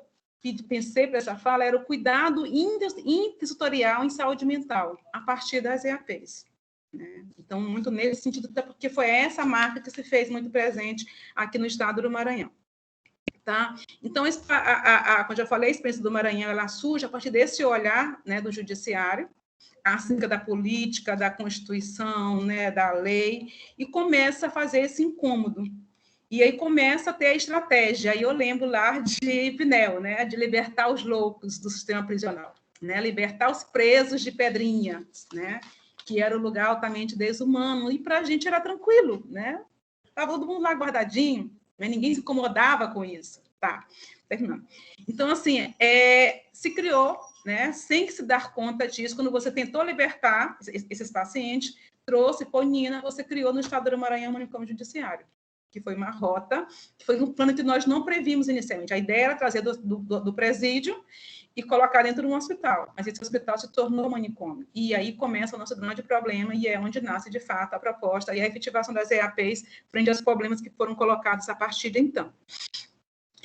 pensei para essa fala era o cuidado intersetorial em saúde mental, a partir das EAPs. Né? Então, muito nesse sentido, até porque foi essa marca que se fez muito presente aqui no estado do Maranhão. Tá? Então, quando eu falei, a experiência do Maranhão, ela surge a partir desse olhar, né, do judiciário, acerca da política, da Constituição, né, da lei, e começa a fazer esse incômodo. E aí começa a ter a estratégia. Aí eu lembro lá de Pinel, né, de libertar os loucos do sistema prisional, né, libertar os presos de Pedrinha, né, que era um lugar altamente desumano, e para a gente era tranquilo, né? Estava todo mundo lá guardadinho, né? Ninguém se incomodava com isso. Tá, terminando. Então, assim, se criou, né, sem se dar conta disso, quando você tentou libertar esses pacientes, trouxe Ponina, você criou no estado do Maranhão um manicômio judiciário, que foi uma rota, que foi um plano que nós não previmos inicialmente. A ideia era trazer do presídio e colocar dentro de um hospital, mas esse hospital se tornou manicômio. E aí começa o nosso grande problema, e é onde nasce, de fato, a proposta e a efetivação das EAPs frente aos problemas que foram colocados a partir de então.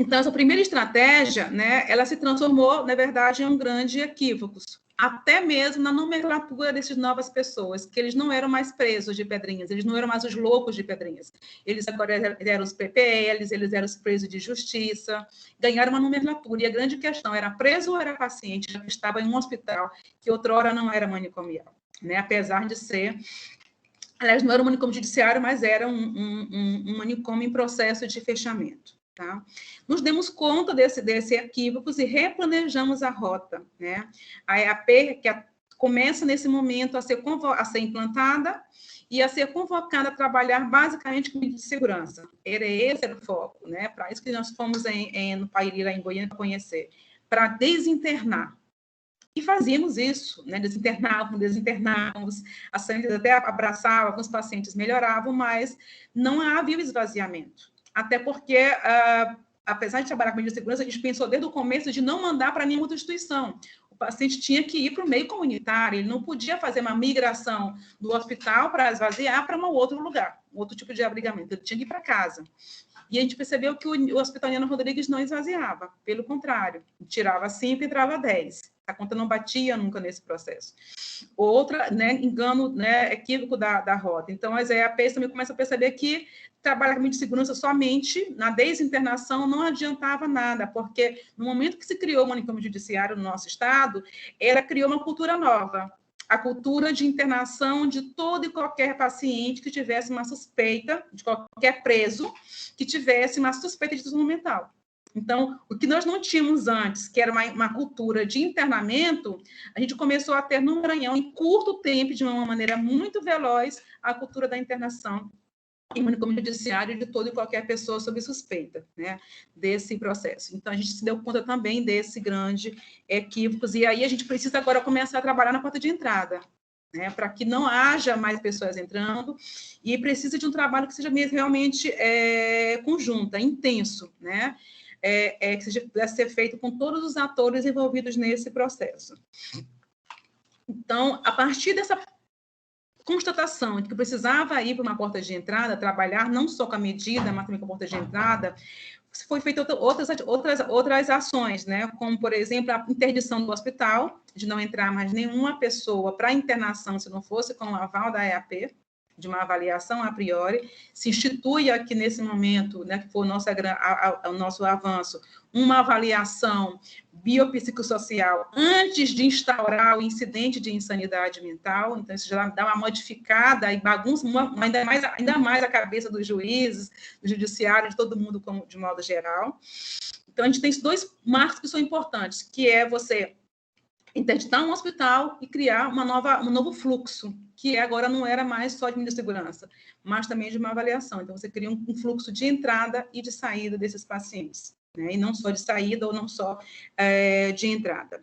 Então, essa primeira estratégia, né, ela se transformou, na verdade, em um grande equívoco, até mesmo na nomenclatura dessas novas pessoas, que eles não eram mais presos de Pedrinhas, eles não eram mais os loucos de Pedrinhas, eles agora eram os PPLs, eles eram os presos de justiça, ganharam uma nomenclatura, e a grande questão era preso ou era paciente, já que estava em um hospital que outrora não era manicomial, né, apesar de ser... Aliás, não era um manicômio judiciário, mas era um manicômio em processo de fechamento. Tá? Nos demos conta desse equívoco e replanejamos a rota. Né? A EAP, que começa nesse momento a ser implantada e a ser convocada a trabalhar basicamente com medidas de segurança. Esse era o foco, né? Para isso que nós fomos no Pairi, lá em Goiânia, conhecer, para desinternar. E fazíamos isso, né? Desinternávamos, a sanidade até abraçava, alguns pacientes melhoravam, mas não havia o esvaziamento. Até porque, apesar de trabalhar com medida de segurança, a gente pensou desde o começo de não mandar para nenhuma outra instituição. O paciente tinha que ir para o meio comunitário, ele não podia fazer uma migração do hospital para esvaziar para um outro lugar, outro tipo de abrigamento, ele tinha que ir para casa. E a gente percebeu que o Hospital Nina Rodrigues não esvaziava, pelo contrário, tirava 5 e entrava 10. A conta não batia nunca nesse processo. Outra, né, engano, né, equívoco da rota. Então, as EAPs também começam a perceber que trabalhar com medida de segurança somente na desinternação não adiantava nada, porque no momento que se criou o manicômio judiciário no nosso estado, ela criou uma cultura nova, a cultura de internação de todo e qualquer paciente que tivesse uma suspeita, de qualquer preso que tivesse uma suspeita de transtorno mental. Então, o que nós não tínhamos antes, que era uma cultura de internamento, a gente começou a ter no Maranhão, em curto tempo, de uma maneira muito veloz, a cultura da internação em manicômio judiciário de toda e qualquer pessoa sob suspeita, né, desse processo. Então, a gente se deu conta também desse grande equívoco, e aí a gente precisa agora começar a trabalhar na porta de entrada, né, para que não haja mais pessoas entrando, e precisa de um trabalho que seja realmente conjunto, intenso, né, que pudesse ser feito com todos os atores envolvidos nesse processo. Então, a partir dessa constatação de que precisava ir para uma porta de entrada, trabalhar não só com a medida, mas também com a porta de entrada, foi feita outras ações, né? Como, por exemplo, a interdição do hospital, de não entrar mais nenhuma pessoa para internação se não fosse com o aval da EAP, de uma avaliação a priori, se institui aqui nesse momento, né, que foi o nosso avanço, uma avaliação biopsicossocial antes de instaurar o incidente de insanidade mental, então isso já dá uma modificada e bagunça ainda mais a cabeça dos juízes, do judiciário, de todo mundo de modo geral. Então, a gente tem esses dois marcos que são importantes, que é você interditar um hospital e criar um novo fluxo, que agora não era mais só de medida de segurança, mas também de uma avaliação. Então, você cria um fluxo de entrada e de saída desses pacientes, né? E não só de saída ou não só de entrada.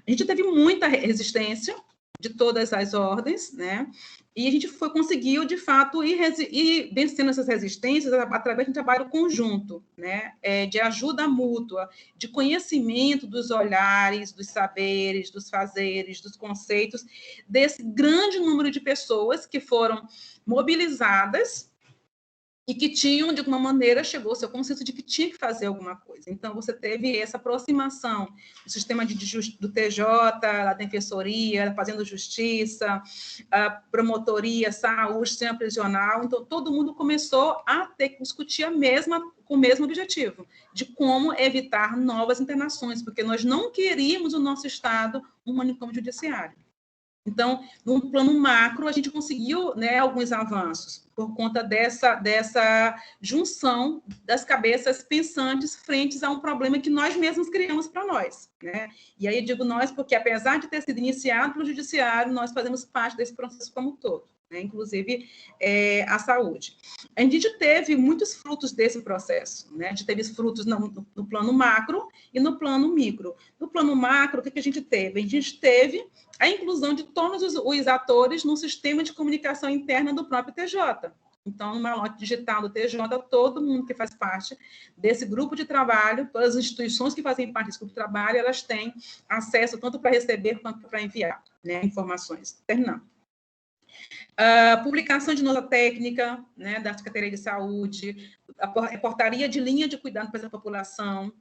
A gente teve muita resistência de todas as ordens, né? E a gente conseguiu, de fato, ir vencendo essas resistências através de um trabalho conjunto, né? De ajuda mútua, de conhecimento dos olhares, dos saberes, dos fazeres, dos conceitos, desse grande número de pessoas que foram mobilizadas e que tinham, de alguma maneira, chegou-se ao consenso de que tinha que fazer alguma coisa. Então, você teve essa aproximação do sistema do TJ, da Defensoria, Fazendo Justiça, a promotoria, saúde, sistema prisional. Então, todo mundo começou a ter que discutir com o mesmo objetivo, de como evitar novas internações, porque nós não queríamos o nosso Estado um manicômio judiciário. Então, no plano macro, a gente conseguiu, né, alguns avanços por conta dessa junção das cabeças pensantes frente a um problema que nós mesmos criamos para nós, né? E aí eu digo nós porque, apesar de ter sido iniciado pelo judiciário, nós fazemos parte desse processo como um todo, né? Inclusive a saúde. A gente teve muitos frutos desse processo, né? A gente teve frutos no plano macro e no plano micro. No plano macro, o que a gente teve? A gente teve a inclusão de todos os atores no sistema de comunicação interna do próprio TJ. Então, no malote digital do TJ, todo mundo que faz parte desse grupo de trabalho, todas as instituições que fazem parte desse grupo de trabalho, elas têm acesso tanto para receber quanto para enviar, né, informações. Terminando. Publicação de nota técnica, né, da Secretaria de Saúde, a portaria de linha de cuidado para a população,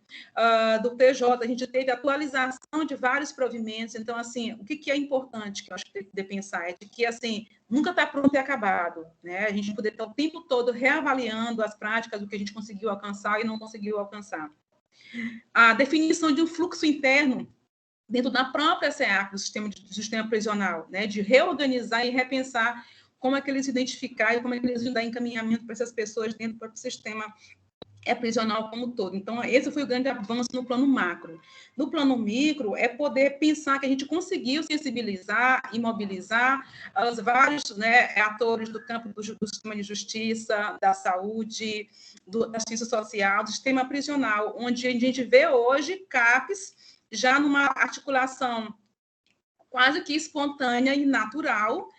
do TJ, a gente teve atualização de vários provimentos. Então, assim, o que é importante, que eu acho que tem que pensar, é de que, assim, nunca está pronto e acabado, né? A gente poder estar o tempo todo reavaliando as práticas, o que a gente conseguiu alcançar e não conseguiu alcançar. A definição de um fluxo interno dentro da própria SEAP, do sistema prisional, né, de reorganizar e repensar como é que eles identificar e como é que eles dar encaminhamento para essas pessoas dentro do próprio sistema prisional como um todo. Então, esse foi o grande avanço no plano macro. No plano micro, é poder pensar que a gente conseguiu sensibilizar e mobilizar os vários, né, atores do campo do sistema de justiça, da saúde, da ciência social, do sistema prisional, onde a gente vê hoje CAPES já numa articulação quase que espontânea e natural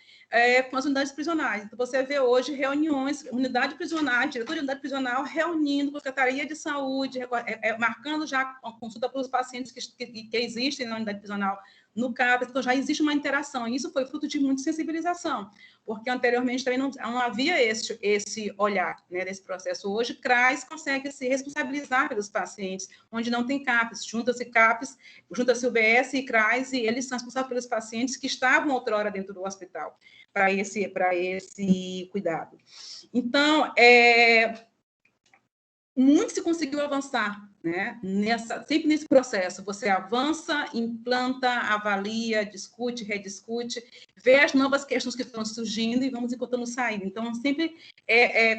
com as unidades prisionais. Então, você vê hoje reuniões, unidade prisional, diretor de unidade prisional, reunindo com a Secretaria de Saúde, marcando já a consulta para os pacientes que existem na unidade prisional no CAPES. Então, já existe uma interação. E isso foi fruto de muita sensibilização, porque anteriormente também não havia esse olhar, né, desse processo. Hoje, CRAS consegue se responsabilizar pelos pacientes, onde não tem CAPES. Junta-se UBS e CRAS, e eles são responsáveis pelos pacientes que estavam outrora dentro do hospital, para esse cuidado. Então, muito se conseguiu avançar, né? Sempre nesse processo, você avança, implanta, avalia, discute, rediscute, vê as novas questões que estão surgindo e vamos encontrando saída. Então, sempre,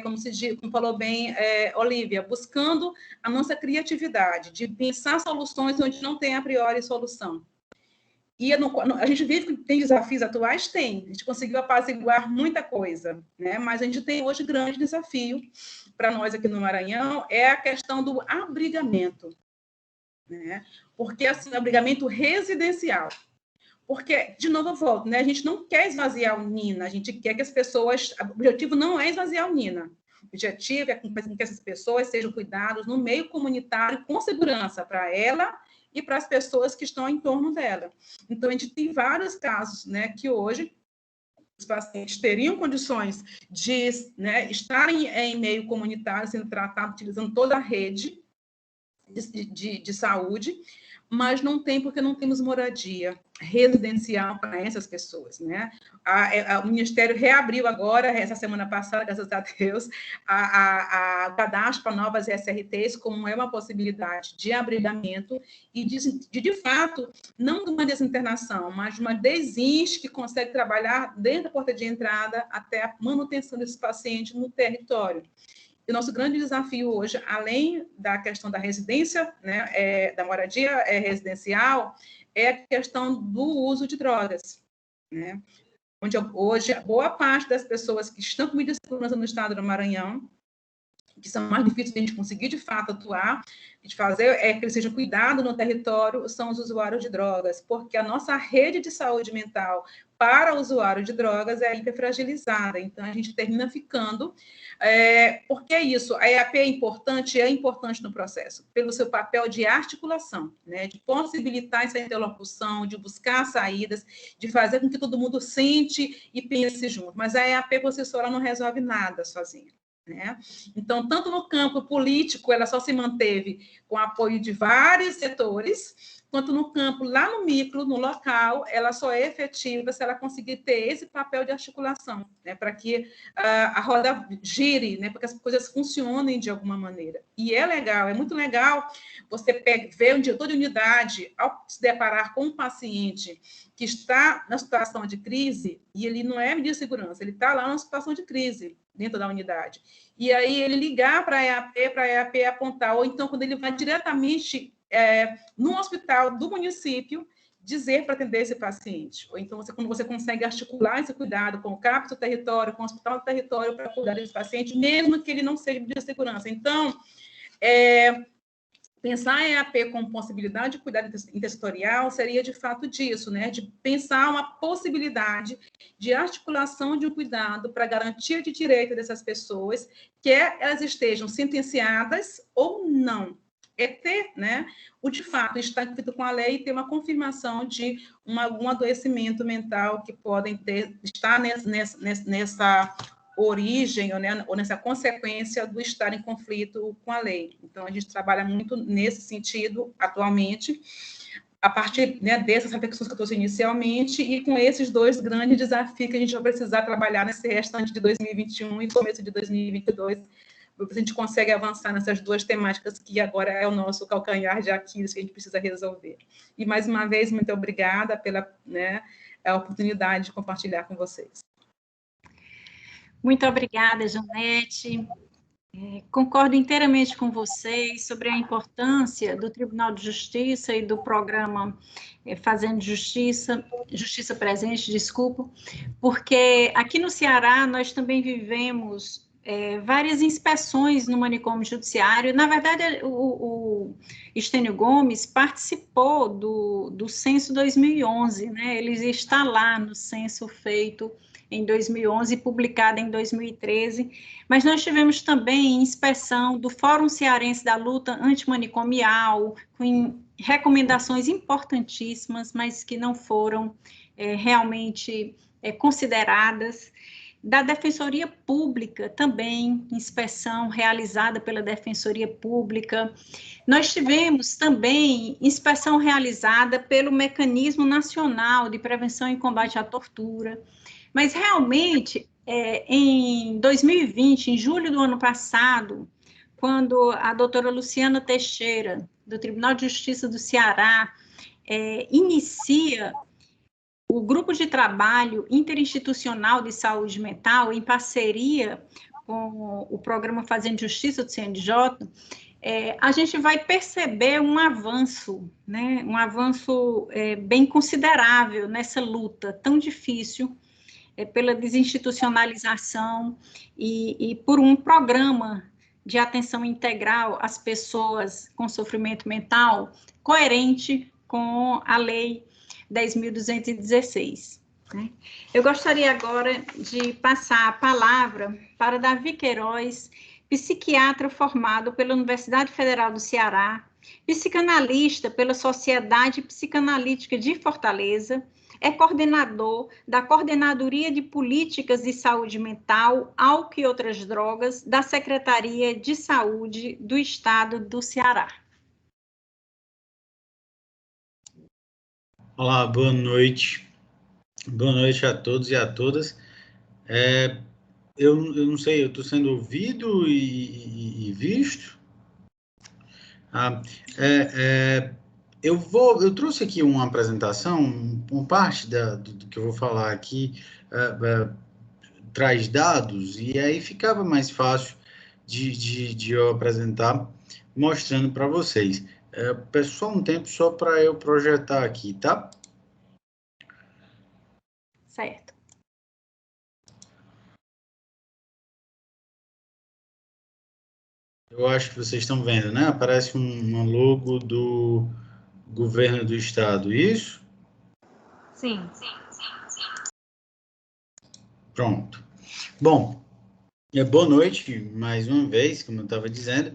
como se diz, como falou bem Olívia, buscando a nossa criatividade, de pensar soluções onde não tem a priori solução. E a gente vive que tem desafios atuais? Tem. A gente conseguiu apaziguar muita coisa, né? Mas a gente tem hoje grande desafio para nós aqui no Maranhão, é a questão do abrigamento, né? Porque, assim, abrigamento residencial. Porque, de novo, eu volto, né? A gente não quer esvaziar o Nina, a gente quer que as pessoas... O objetivo não é esvaziar o Nina. O objetivo é que essas pessoas sejam cuidadas no meio comunitário com segurança para ela e para as pessoas que estão em torno dela. Então, a gente tem vários casos, né, que hoje os pacientes teriam condições de, né, estarem em meio comunitário, sendo tratados, utilizando toda a rede de saúde, mas não tem porque não temos moradia residencial para essas pessoas, né? O Ministério reabriu agora, essa semana passada, graças a Deus, o cadastro para novas SRTs, como é uma possibilidade de abrigamento e de fato, não de uma desinternação, mas de uma desinch que consegue trabalhar desde a porta de entrada até a manutenção desse paciente no território. E o nosso grande desafio hoje, além da questão da residência, né, da moradia residencial, é a questão do uso de drogas, né? Onde hoje, boa parte das pessoas que estão com medidas de segurança no estado do Maranhão, que são mais difíceis de a gente conseguir, de fato, atuar, de fazer que eles sejam cuidados no território, são os usuários de drogas, porque a nossa rede de saúde mental para o usuário de drogas é hiperfragilizada, então a gente termina ficando, porque é isso, a EAP é importante no processo, pelo seu papel de articulação, né, de possibilitar essa interlocução, de buscar saídas, de fazer com que todo mundo sente e pense junto, mas a EAP por si só ela não resolve nada sozinha. né? Então, tanto no campo político, ela só se manteve com apoio de vários setores, quanto no campo, lá no micro, no local, ela só é efetiva se ela conseguir ter esse papel de articulação, né? Para que a roda gire, né? Para que as coisas funcionem de alguma maneira. E é legal, é muito legal você ver um diretor de unidade, ao se deparar com um paciente que está na situação de crise, e ele não é medida de segurança, ele está lá numa situação de crise dentro da unidade. E aí ele ligar para a EAP apontar, ou então quando ele vai diretamente no hospital do município, dizer para atender esse paciente. Ou então, quando você consegue articular esse cuidado com o CAPS do território, com o hospital do território para cuidar desse paciente, mesmo que ele não seja de segurança. Então, pensar a EAP como possibilidade de cuidado intersetorial seria, de fato, disso, né? De pensar uma possibilidade de articulação de um cuidado para garantia de direito dessas pessoas, quer elas estejam sentenciadas ou não. É ter, né, o de fato estar inscrito com a lei e ter uma confirmação de algum adoecimento mental que podem estar nessa origem ou nessa consequência do estar em conflito com a lei. Então, a gente trabalha muito nesse sentido atualmente, a partir, né, dessas reflexões que eu trouxe inicialmente e com esses dois grandes desafios que a gente vai precisar trabalhar nesse restante de 2021 e começo de 2022, a gente consegue avançar nessas duas temáticas que agora é o nosso calcanhar de Aquiles que a gente precisa resolver. E, mais uma vez, muito obrigada pela, né, a oportunidade de compartilhar com vocês. Muito obrigada, Janete. Concordo inteiramente com vocês sobre a importância do Tribunal de Justiça e do programa Fazendo Justiça, Justiça Presente, desculpa, porque aqui no Ceará nós também vivemos várias inspeções no manicômio judiciário. Na verdade, o Estênio Gomes participou do censo 2011, né? Ele está lá no censo feito em 2011 e publicado em 2013, mas nós tivemos também inspeção do Fórum Cearense da Luta Antimanicomial, com recomendações importantíssimas, mas que não foram realmente consideradas, da Defensoria Pública também, inspeção realizada pela Defensoria Pública. Nós tivemos também inspeção realizada pelo Mecanismo Nacional de Prevenção e Combate à Tortura, mas realmente, em 2020, em julho do ano passado, quando a doutora Luciana Teixeira, do Tribunal de Justiça do Ceará, inicia o Grupo de Trabalho Interinstitucional de Saúde Mental, em parceria com o Programa Fazendo Justiça do CNJ, a gente vai perceber um avanço, né? Um avanço bem considerável nessa luta tão difícil, pela desinstitucionalização e por um programa de atenção integral às pessoas com sofrimento mental coerente com a Lei 10.216. Né? Eu gostaria agora de passar a palavra para Davi Queiroz, psiquiatra formado pela Universidade Federal do Ceará, psicanalista pela Sociedade Psicanalítica de Fortaleza, é coordenador da Coordenadoria de Políticas de Saúde Mental, Álcool e Outras Drogas, da Secretaria de Saúde do Estado do Ceará. Olá, boa noite. Boa noite a todos e a todas. Eu não sei, eu estou sendo ouvido e visto? Eu trouxe aqui uma apresentação, uma parte do que eu vou falar aqui traz dados, e aí ficava mais fácil de eu apresentar, mostrando para vocês. Peço só um tempo só para eu projetar aqui, tá? Certo. Eu acho que vocês estão vendo, né? Aparece um logo do governo do estado, isso? Sim. Pronto. Bom, boa noite mais uma vez, como eu estava dizendo.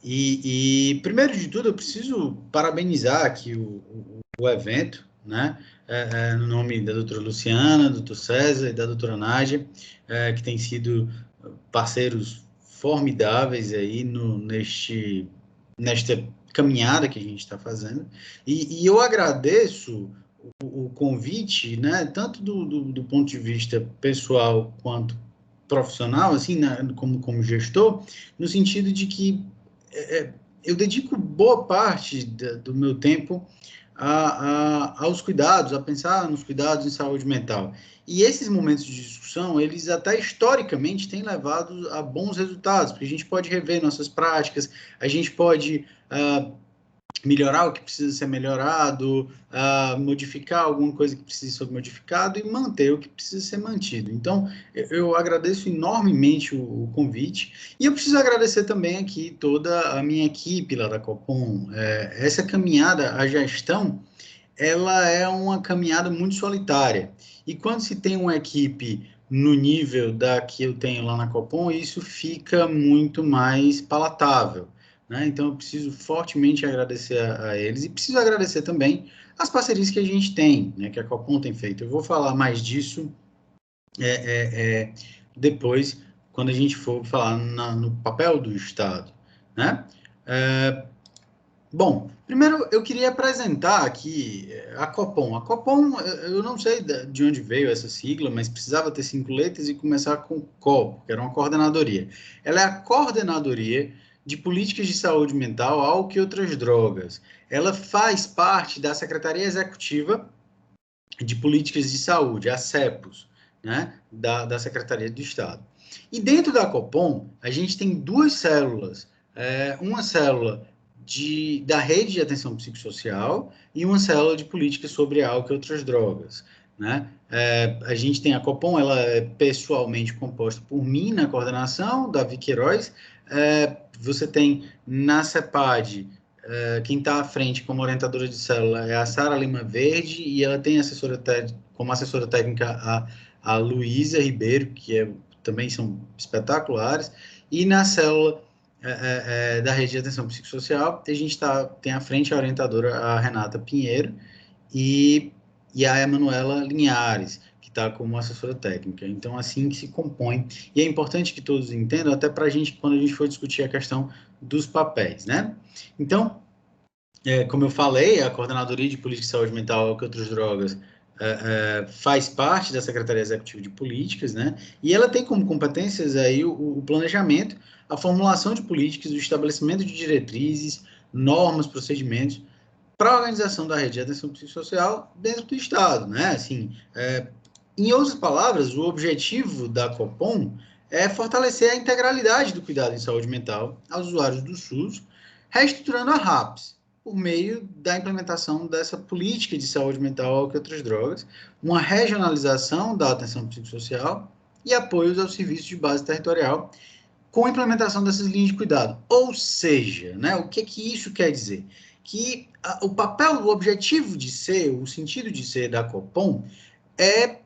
E primeiro de tudo, eu preciso parabenizar aqui o evento, né? No nome da doutora Luciana, do doutor César e da doutora Nádia, que têm sido parceiros formidáveis aí nesta caminhada que a gente está fazendo, e eu agradeço o convite, né, tanto do ponto de vista pessoal quanto profissional, assim, como gestor, no sentido de que eu dedico boa parte do meu tempo aos cuidados, a pensar nos cuidados em saúde mental. E esses momentos de discussão, eles até historicamente têm levado a bons resultados, porque a gente pode rever nossas práticas, a gente pode melhorar o que precisa ser melhorado, modificar alguma coisa que precisa ser modificado e manter o que precisa ser mantido. Então, eu agradeço enormemente o convite e eu preciso agradecer também aqui toda a minha equipe lá da Copom. Essa caminhada, a gestão, ela é uma caminhada muito solitária. E quando se tem uma equipe no nível da que eu tenho lá na Copom, isso fica muito mais palatável. Né? Então, eu preciso fortemente agradecer a eles e preciso agradecer também as parcerias que a gente tem, né, que a Copom tem feito. Eu vou falar mais disso depois, quando a gente for falar no papel do Estado. Né? Bom, primeiro eu queria apresentar aqui a Copom. A Copom, eu não sei de onde veio essa sigla, mas precisava ter 5 letras e começar com COP, que era uma coordenadoria. Ela é a coordenadoria de políticas de saúde mental, álcool e outras drogas. Ela faz parte da Secretaria Executiva de Políticas de Saúde, a CEPOS, né, da Secretaria do Estado. E dentro da Copom, a gente tem 2 células. Uma célula da rede de atenção psicossocial e uma célula de políticas sobre álcool e outras drogas. Né? A gente tem a Copom, ela é pessoalmente composta por mim na coordenação, Davi Queiroz. Você tem na CEPAD, quem está à frente como orientadora de célula é a Sara Lima Verde, e ela tem como assessora técnica a Luísa Ribeiro, que também são espetaculares, e na célula da rede de atenção psicossocial, a gente tem à frente a orientadora, a Renata Pinheiro, e a Emanuela Linhares, que está como assessora técnica. Então, assim que se compõe. E é importante que todos entendam, até para a gente, quando a gente for discutir a questão dos papéis, né? Então, como eu falei, a Coordenadoria de Política de Saúde Mental, álcool e outras drogas, faz parte da Secretaria Executiva de Políticas, né? E ela tem como competências aí o planejamento, a formulação de políticas, o estabelecimento de diretrizes, normas, procedimentos para a organização da rede de atenção psicossocial dentro do Estado, né? Assim, em outras palavras, o objetivo da Copom é fortalecer a integralidade do cuidado em saúde mental aos usuários do SUS, reestruturando a RAPS, por meio da implementação dessa política de saúde mental, álcool e outras drogas, uma regionalização da atenção psicossocial e apoios aos serviços de base territorial, com a implementação dessas linhas de cuidado. Ou seja, né, o que isso quer dizer? Que o papel, o objetivo de ser, o sentido de ser da Copom é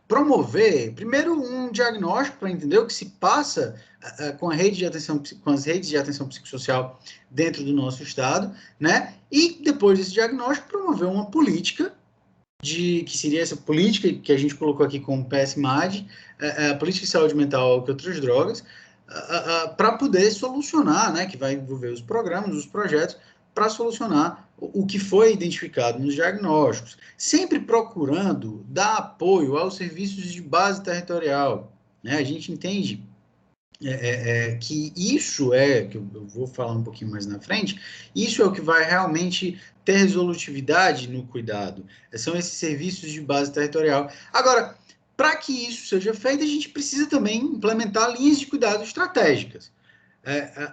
promover, primeiro, um diagnóstico para entender o que se passa com as redes de atenção psicossocial dentro do nosso Estado, né? E, depois desse diagnóstico, promover uma política que seria essa política que a gente colocou aqui como PSMAD, a política de saúde mental, álcool e outras drogas, para poder solucionar, né? Que vai envolver os programas, os projetos, para solucionar o que foi identificado nos diagnósticos, sempre procurando dar apoio aos serviços de base territorial. Né? A gente entende que isso que eu vou falar um pouquinho mais na frente, isso é o que vai realmente ter resolutividade no cuidado, são esses serviços de base territorial. Agora, para que isso seja feito, a gente precisa também implementar linhas de cuidado estratégicas.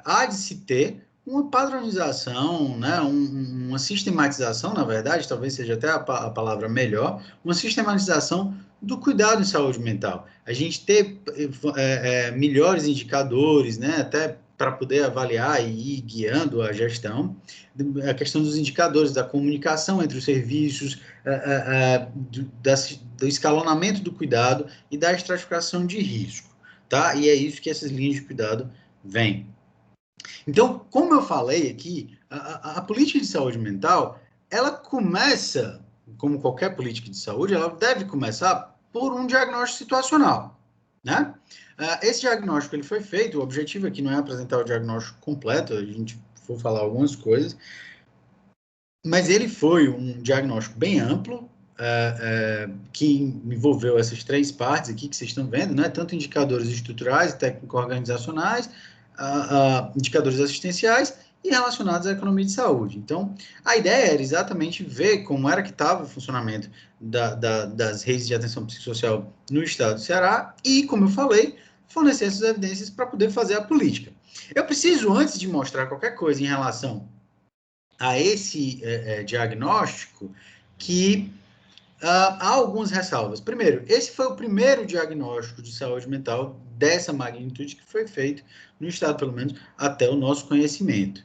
Há de se ter uma padronização, né, uma sistematização, na verdade, talvez seja até a palavra melhor, uma sistematização do cuidado em saúde mental. A gente ter melhores indicadores, né, até para poder avaliar e ir guiando a gestão, a questão dos indicadores, da comunicação entre os serviços, do escalonamento do cuidado e da estratificação de risco, tá? E é isso que essas linhas de cuidado vêm. Então, como eu falei aqui, a política de saúde mental, ela começa, como qualquer política de saúde, ela deve começar por um diagnóstico situacional, né? Esse diagnóstico ele foi feito, o objetivo aqui não é apresentar o diagnóstico completo, a gente for falar algumas coisas, mas ele foi um diagnóstico bem amplo, que envolveu essas três partes aqui que vocês estão vendo, né? Tanto indicadores estruturais e técnico-organizacionais, indicadores assistenciais e relacionados à economia de saúde. Então, a ideia era exatamente ver como era que estava o funcionamento das redes de atenção psicossocial no estado do Ceará e, como eu falei, fornecer essas evidências para poder fazer a política. Eu preciso, antes de mostrar qualquer coisa em relação a esse diagnóstico, que há algumas ressalvas. Primeiro, esse foi o primeiro diagnóstico de saúde mental dessa magnitude que foi feito no estado, pelo menos até o nosso conhecimento.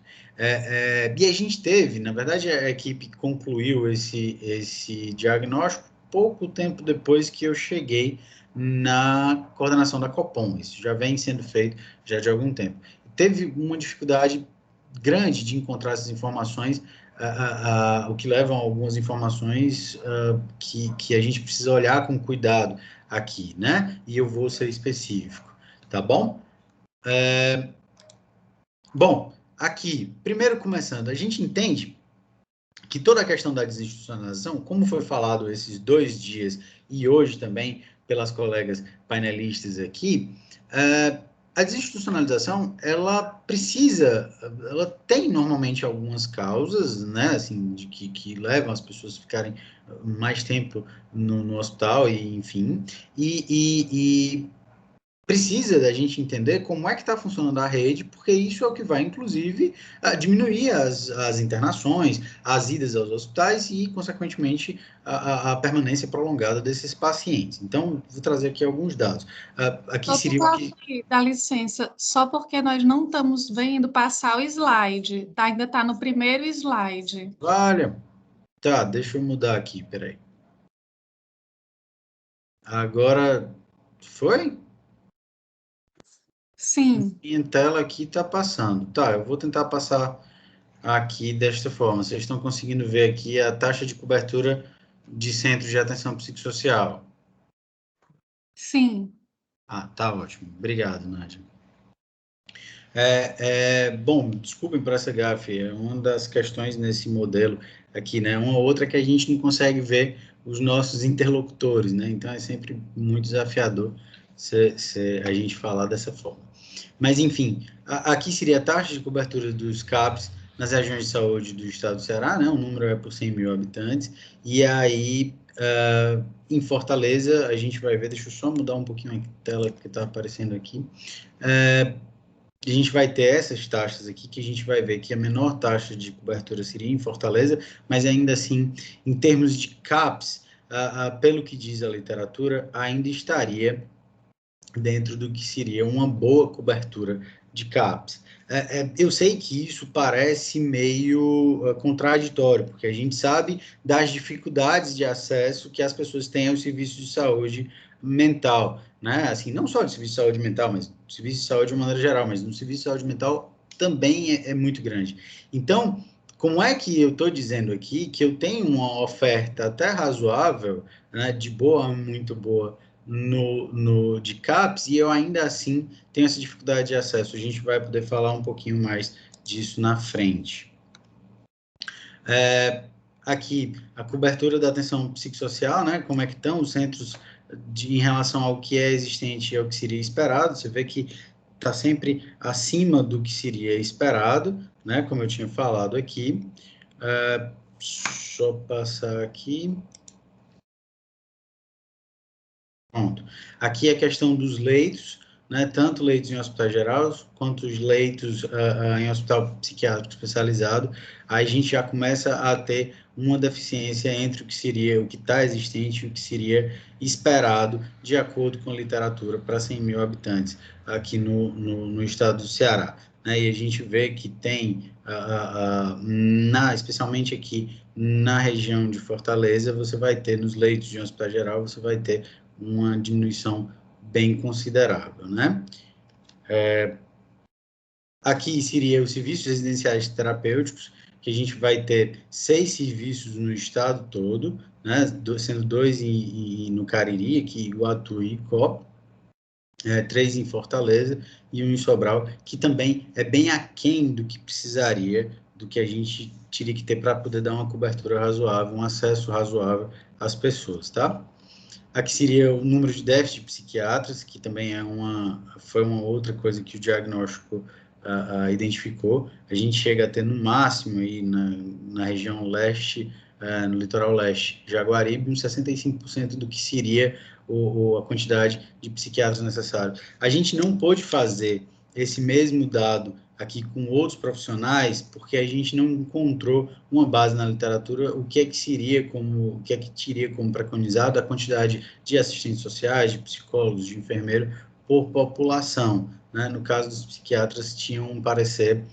E a gente teve, na verdade, a equipe concluiu esse diagnóstico pouco tempo depois que eu cheguei na coordenação da Copom. Isso já vem sendo feito já de algum tempo. Teve uma dificuldade grande de encontrar essas informações, o que leva a algumas informações que a gente precisa olhar com cuidado aqui, né? E eu vou ser específico, tá bom? Bom, aqui, primeiro começando, a gente entende que toda a questão da desinstitucionalização, como foi falado esses 2 dias e hoje também pelas colegas painelistas aqui, a desinstitucionalização, ela tem normalmente algumas causas, né, assim, que levam as pessoas a ficarem mais tempo no hospital, e enfim, e precisa da gente entender como é que está funcionando a rede, porque isso é o que vai, inclusive, diminuir as internações, as idas aos hospitais e, consequentemente, a permanência prolongada desses pacientes. Então, vou trazer aqui alguns dados. Aqui seria o que... Dá licença, só porque nós não estamos vendo passar o slide, tá? Ainda está no primeiro slide. Olha, tá, deixa eu mudar aqui, peraí. Agora, foi? Sim. Minha tela aqui está passando. Tá, eu vou tentar passar aqui desta forma. Vocês estão conseguindo ver aqui a taxa de cobertura de centros de atenção psicossocial? Sim. Tá ótimo. Obrigado, Nádia. Bom, desculpem por essa gafe, é uma das questões nesse modelo aqui, né? Uma outra que a gente não consegue ver os nossos interlocutores, né? Então, é sempre muito desafiador se a gente falar dessa forma. Mas, enfim, aqui seria a taxa de cobertura dos CAPs nas regiões de saúde do estado do Ceará, né? O número é por 100 mil habitantes. E aí, em Fortaleza, a gente vai ver, deixa eu só mudar um pouquinho a tela que está aparecendo aqui. A gente vai ter essas taxas aqui, que a gente vai ver que a menor taxa de cobertura seria em Fortaleza, mas ainda assim, em termos de CAPs, pelo que diz a literatura, ainda estaria dentro do que seria uma boa cobertura de CAPs. Eu sei que isso parece meio contraditório, porque a gente sabe das dificuldades de acesso que as pessoas têm aos serviços de saúde mental, né? Assim, não só de serviço de saúde mental, mas serviço de saúde de uma maneira geral, mas no serviço de saúde mental também é muito grande. Então, como é que eu estou dizendo aqui que eu tenho uma oferta até razoável, né, de boa a muito boa, de CAPs, e eu ainda assim tenho essa dificuldade de acesso? A gente vai poder falar um pouquinho mais disso na frente. Aqui, a cobertura da atenção psicossocial, né? Como é que estão os centros em relação ao que é existente e ao que seria esperado. Você vê que está sempre acima do que seria esperado, né? Como eu tinha falado aqui. Só passar aqui. Pronto. Aqui é a questão dos leitos, né, tanto leitos em hospital geral, quanto os leitos em hospital psiquiátrico especializado. Aí a gente já começa a ter uma deficiência entre o que seria, o que está existente e o que seria esperado, de acordo com a literatura, para 100 mil habitantes aqui no estado do Ceará. Né, e a gente vê que tem, especialmente aqui na região de Fortaleza, você vai ter, nos leitos de um hospital geral, você vai ter uma diminuição bem considerável, né? Aqui seria os serviços residenciais terapêuticos, que a gente vai ter 6 serviços no estado todo, né? Sendo 2 no Cariri, aqui, Iguatu e Icó. 3 em Fortaleza e 1 em Sobral, que também é bem aquém do que precisaria, do que a gente teria que ter para poder dar uma cobertura razoável, um acesso razoável às pessoas, tá? Aqui seria o número de déficit de psiquiatras, que também foi uma outra coisa que o diagnóstico identificou. A gente chega a ter no máximo aí na região leste, no litoral leste, Jaguaribe, uns 65% do que seria a quantidade de psiquiatras necessários. A gente não pôde fazer esse mesmo dado aqui com outros profissionais, porque a gente não encontrou uma base na literatura, o que é que teria como preconizado a quantidade de assistentes sociais, de psicólogos, de enfermeiros por população, né? No caso dos psiquiatras, tinham um parecer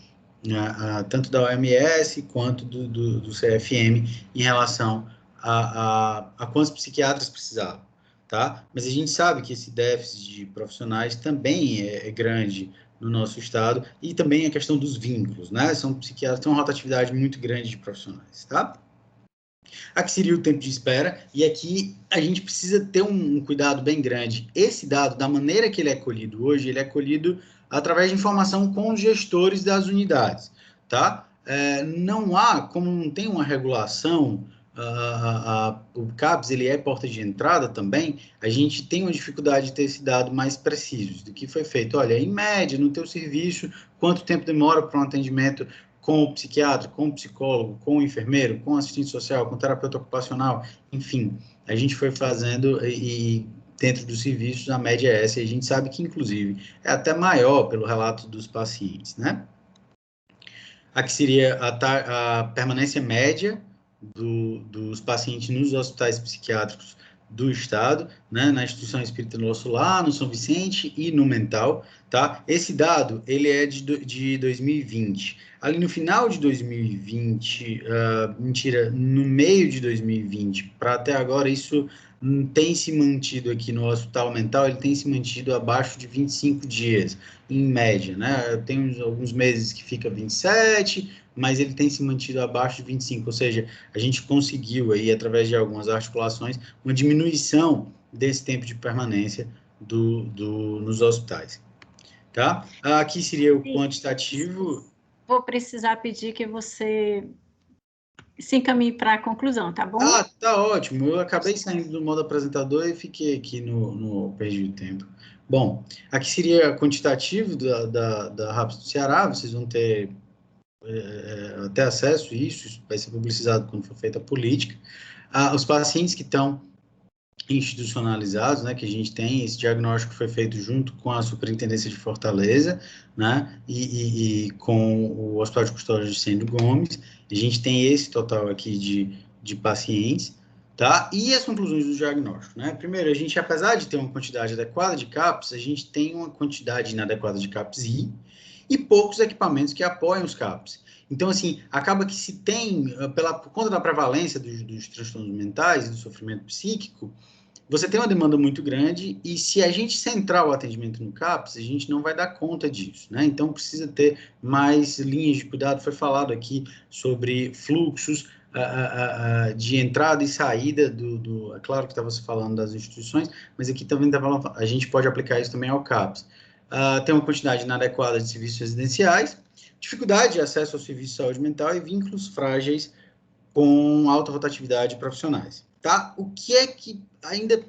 tanto da OMS quanto do CFM em relação a quantos psiquiatras precisavam, tá? Mas a gente sabe que esse déficit de profissionais também é grande no nosso estado, e também a questão dos vínculos, né? São psiquiatras que têm uma rotatividade muito grande de profissionais, tá? Aqui seria o tempo de espera, e aqui a gente precisa ter um cuidado bem grande. Esse dado, da maneira que ele é colhido hoje, ele é colhido através de informação com os gestores das unidades, tá? Não há, como não tem uma regulação, o CAPS, ele é porta de entrada também, a gente tem uma dificuldade de ter esse dado mais preciso do que foi feito. Olha, em média, no teu serviço, quanto tempo demora para um atendimento com o psiquiatra, com o psicólogo, com o enfermeiro, com o assistente social, com o terapeuta ocupacional, enfim, a gente foi fazendo e dentro dos serviços, a média é essa, e a gente sabe que, inclusive, é até maior pelo relato dos pacientes, né? Aqui seria a permanência média dos pacientes nos hospitais psiquiátricos do estado, né, na instituição espírita no Nosso Lar, no São Vicente e no Mental, tá? Esse dado, ele é de 2020. Ali no final de 2020, no meio de 2020, para até agora, isso tem se mantido aqui no Hospital Mental, ele tem se mantido abaixo de 25 dias, em média, né? Tem alguns meses que fica 27, mas ele tem se mantido abaixo de 25, ou seja, a gente conseguiu aí, através de algumas articulações, uma diminuição desse tempo de permanência nos hospitais, tá? Aqui seria o quantitativo. Vou precisar pedir que você se encaminhe para a conclusão, tá bom? Tá ótimo. Eu acabei saindo do modo apresentador e fiquei aqui perdi o tempo. Bom, aqui seria quantitativo da RAPS do Ceará, vocês vão ter até acesso a isso vai ser publicizado quando for feita a política. Os pacientes que estão institucionalizados, né, que a gente tem, esse diagnóstico foi feito junto com a Superintendência de Fortaleza, né, e com o Hospital de Custódia de Cândido Gomes, a gente tem esse total aqui de pacientes, tá, e as conclusões do diagnóstico, né, primeiro, a gente, apesar de ter uma quantidade adequada de CAPs, a gente tem uma quantidade inadequada de CAPs e poucos equipamentos que apoiam os CAPs. Então, assim, acaba que se tem, por conta da prevalência dos transtornos mentais e do sofrimento psíquico, você tem uma demanda muito grande e se a gente centrar o atendimento no CAPS, a gente não vai dar conta disso, né? Então, precisa ter mais linhas de cuidado. Foi falado aqui sobre fluxos de entrada e saída é claro que estava se falando das instituições, mas aqui também a gente pode aplicar isso também ao CAPS. Tem uma quantidade inadequada de serviços residenciais, dificuldade de acesso ao serviço de saúde mental e vínculos frágeis com alta rotatividade profissionais, tá? O que é que ainda,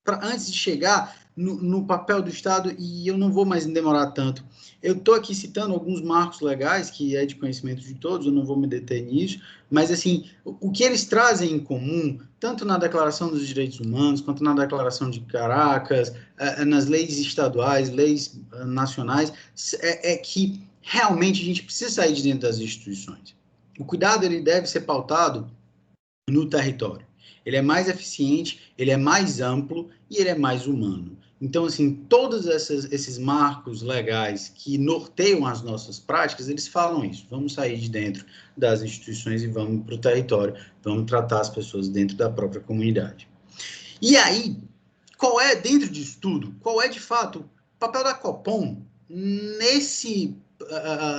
antes de chegar no papel do Estado, e eu não vou mais demorar tanto, eu estou aqui citando alguns marcos legais, que é de conhecimento de todos, eu não vou me deter nisso, mas, assim, o que eles trazem em comum, tanto na Declaração dos Direitos Humanos, quanto na Declaração de Caracas, nas leis estaduais, leis nacionais, é que realmente a gente precisa sair de dentro das instituições. O cuidado, ele deve ser pautado no território. Ele é mais eficiente, ele é mais amplo e ele é mais humano. Então, assim, todos esses marcos legais que norteiam as nossas práticas, eles falam isso. Vamos sair de dentro das instituições e vamos para o território, vamos tratar as pessoas dentro da própria comunidade. E aí, qual é, dentro disso tudo, qual é, de fato, o papel da Copom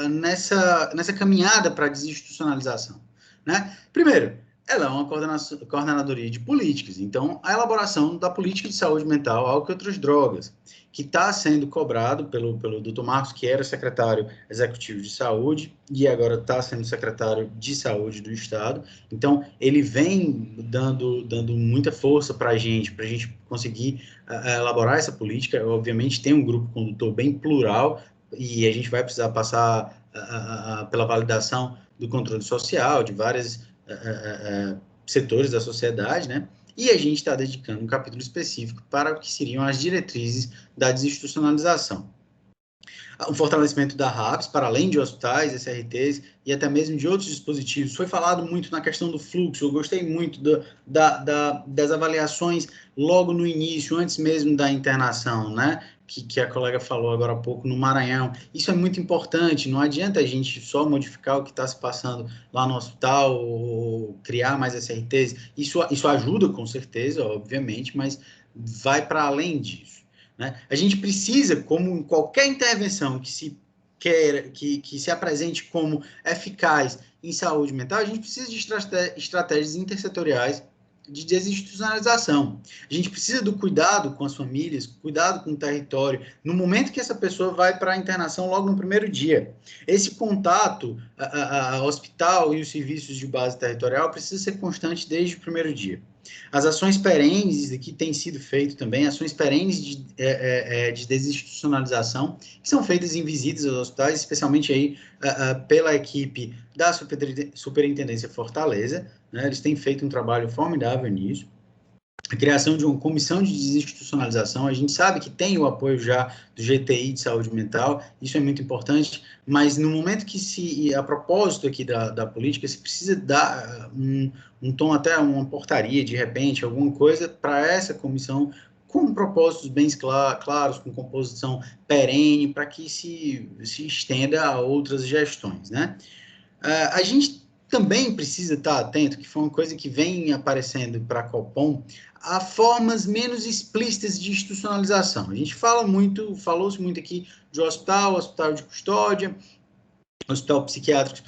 nessa caminhada para a desinstitucionalização, né? Primeiro, ela é uma coordenadoria de políticas. Então, a elaboração da política de saúde mental, álcool e outras drogas, que está sendo cobrado pelo Dr. Marcos, que era secretário executivo de saúde e agora está sendo secretário de saúde do Estado. Então, ele vem dando muita força para a gente conseguir elaborar essa política. Obviamente, tem um grupo condutor bem plural e a gente vai precisar passar pela validação do controle social, de vários setores da sociedade, né? E a gente está dedicando um capítulo específico para o que seriam as diretrizes da desinstitucionalização. O fortalecimento da RAPS, para além de hospitais, SRTs e até mesmo de outros dispositivos. Foi falado muito na questão do fluxo, eu gostei muito das avaliações logo no início, antes mesmo da internação, né? Que a colega falou agora há pouco no Maranhão. Isso é muito importante, não adianta a gente só modificar o que está se passando lá no hospital ou criar mais SRTs. Isso ajuda, com certeza, obviamente, mas vai para além disso, né? A gente precisa, como em qualquer intervenção que se queira, que se apresente como eficaz em saúde mental, a gente precisa de estratégias intersetoriais de desinstitucionalização. A gente precisa do cuidado com as famílias, cuidado com o território, no momento que essa pessoa vai para a internação logo no primeiro dia. Esse contato hospital e os serviços de base territorial precisa ser constante desde o primeiro dia. As ações perenes, que tem sido feito também, ações perenes de desinstitucionalização, que são feitas em visitas aos hospitais, especialmente aí pela equipe da Superintendência Fortaleza, né? Eles têm feito um trabalho formidável nisso. A criação de uma comissão de desinstitucionalização, a gente sabe que tem o apoio já do GTI de saúde mental, isso é muito importante, mas no momento que a propósito aqui da política, se precisa dar um tom, até uma portaria, de repente, alguma coisa para essa comissão, com propósitos bem claros, com composição perene, para que se estenda a outras gestões, né? A gente também precisa estar atento, que foi uma coisa que vem aparecendo para a Copom, a formas menos explícitas de institucionalização. A gente falou-se muito aqui de hospital de custódia, hospital psiquiátrico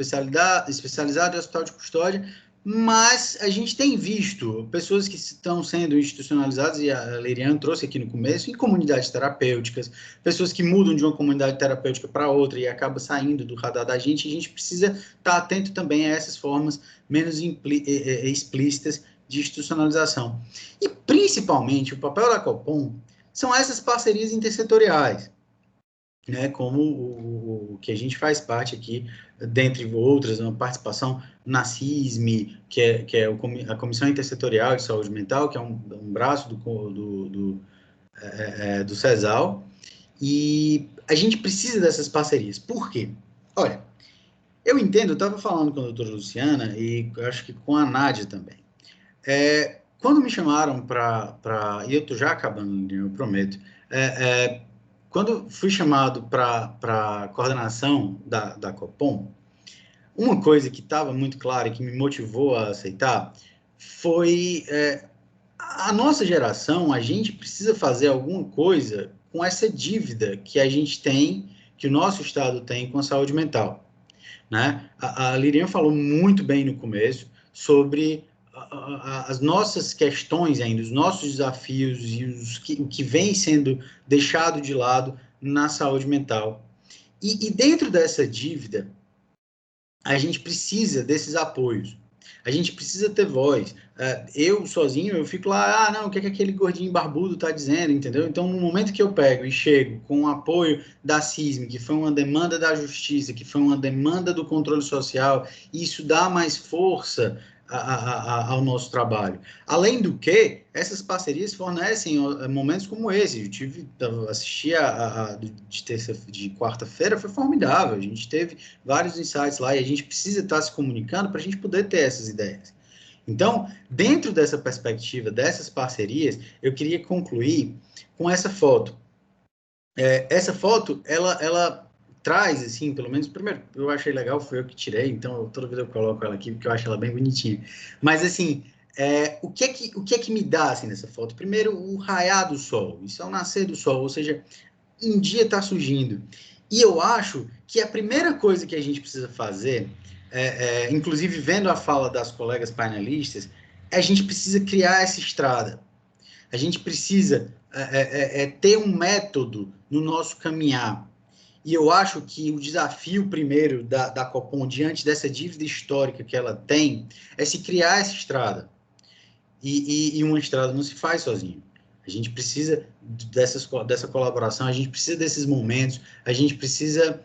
especializado e hospital de custódia, mas a gente tem visto pessoas que estão sendo institucionalizadas, e a Leiriane trouxe aqui no começo, em comunidades terapêuticas, pessoas que mudam de uma comunidade terapêutica para outra e acabam saindo do radar da gente, e a gente precisa estar atento também a essas formas menos explícitas de institucionalização. E, principalmente, o papel da Copom são essas parcerias intersetoriais, né, como o que a gente faz parte aqui, dentre outras, uma participação na CISM, que é a Comissão Intersetorial de Saúde Mental, que é um braço do CESAL, e a gente precisa dessas parcerias. Por quê? Olha, eu entendo, eu estava falando com a doutora Luciana, e acho que com a Nádia também. Quando me chamaram e eu estou já acabando, eu prometo, quando fui chamado para a coordenação da Copom, uma coisa que estava muito clara e que me motivou a aceitar foi a nossa geração, a gente precisa fazer alguma coisa com essa dívida que a gente tem, que o nosso Estado tem com a saúde mental, né? A Liriane falou muito bem no começo sobre as nossas questões ainda, os nossos desafios e o que vem sendo deixado de lado na saúde mental. E dentro dessa dívida, a gente precisa desses apoios. A gente precisa ter voz. Eu, sozinho, eu fico lá, não, o que aquele gordinho barbudo está dizendo, entendeu? Então, no momento que eu pego e chego com o apoio da CISM, que foi uma demanda da justiça, que foi uma demanda do controle social, isso dá mais força ao nosso trabalho. Além do que, essas parcerias fornecem momentos como esse. Assisti de quarta-feira, foi formidável. A gente teve vários insights lá e a gente precisa estar se comunicando para a gente poder ter essas ideias. Então, dentro dessa perspectiva, dessas parcerias, eu queria concluir com essa foto. Essa foto, ela traz, assim, pelo menos, primeiro, eu achei legal, foi eu que tirei, então toda vez eu coloco ela aqui, porque eu acho ela bem bonitinha. Mas, assim, o que é que me dá, assim, nessa foto? Primeiro, o raiar do sol, isso é o nascer do sol, ou seja, um dia está surgindo. E eu acho que a primeira coisa que a gente precisa fazer inclusive vendo a fala das colegas painelistas, a gente precisa criar essa estrada. A gente precisa ter um método no nosso caminhar. E eu acho que o desafio primeiro da Copom, diante dessa dívida histórica que ela tem, é se criar essa estrada. E uma estrada não se faz sozinho. A gente precisa dessa colaboração, a gente precisa desses momentos, a gente precisa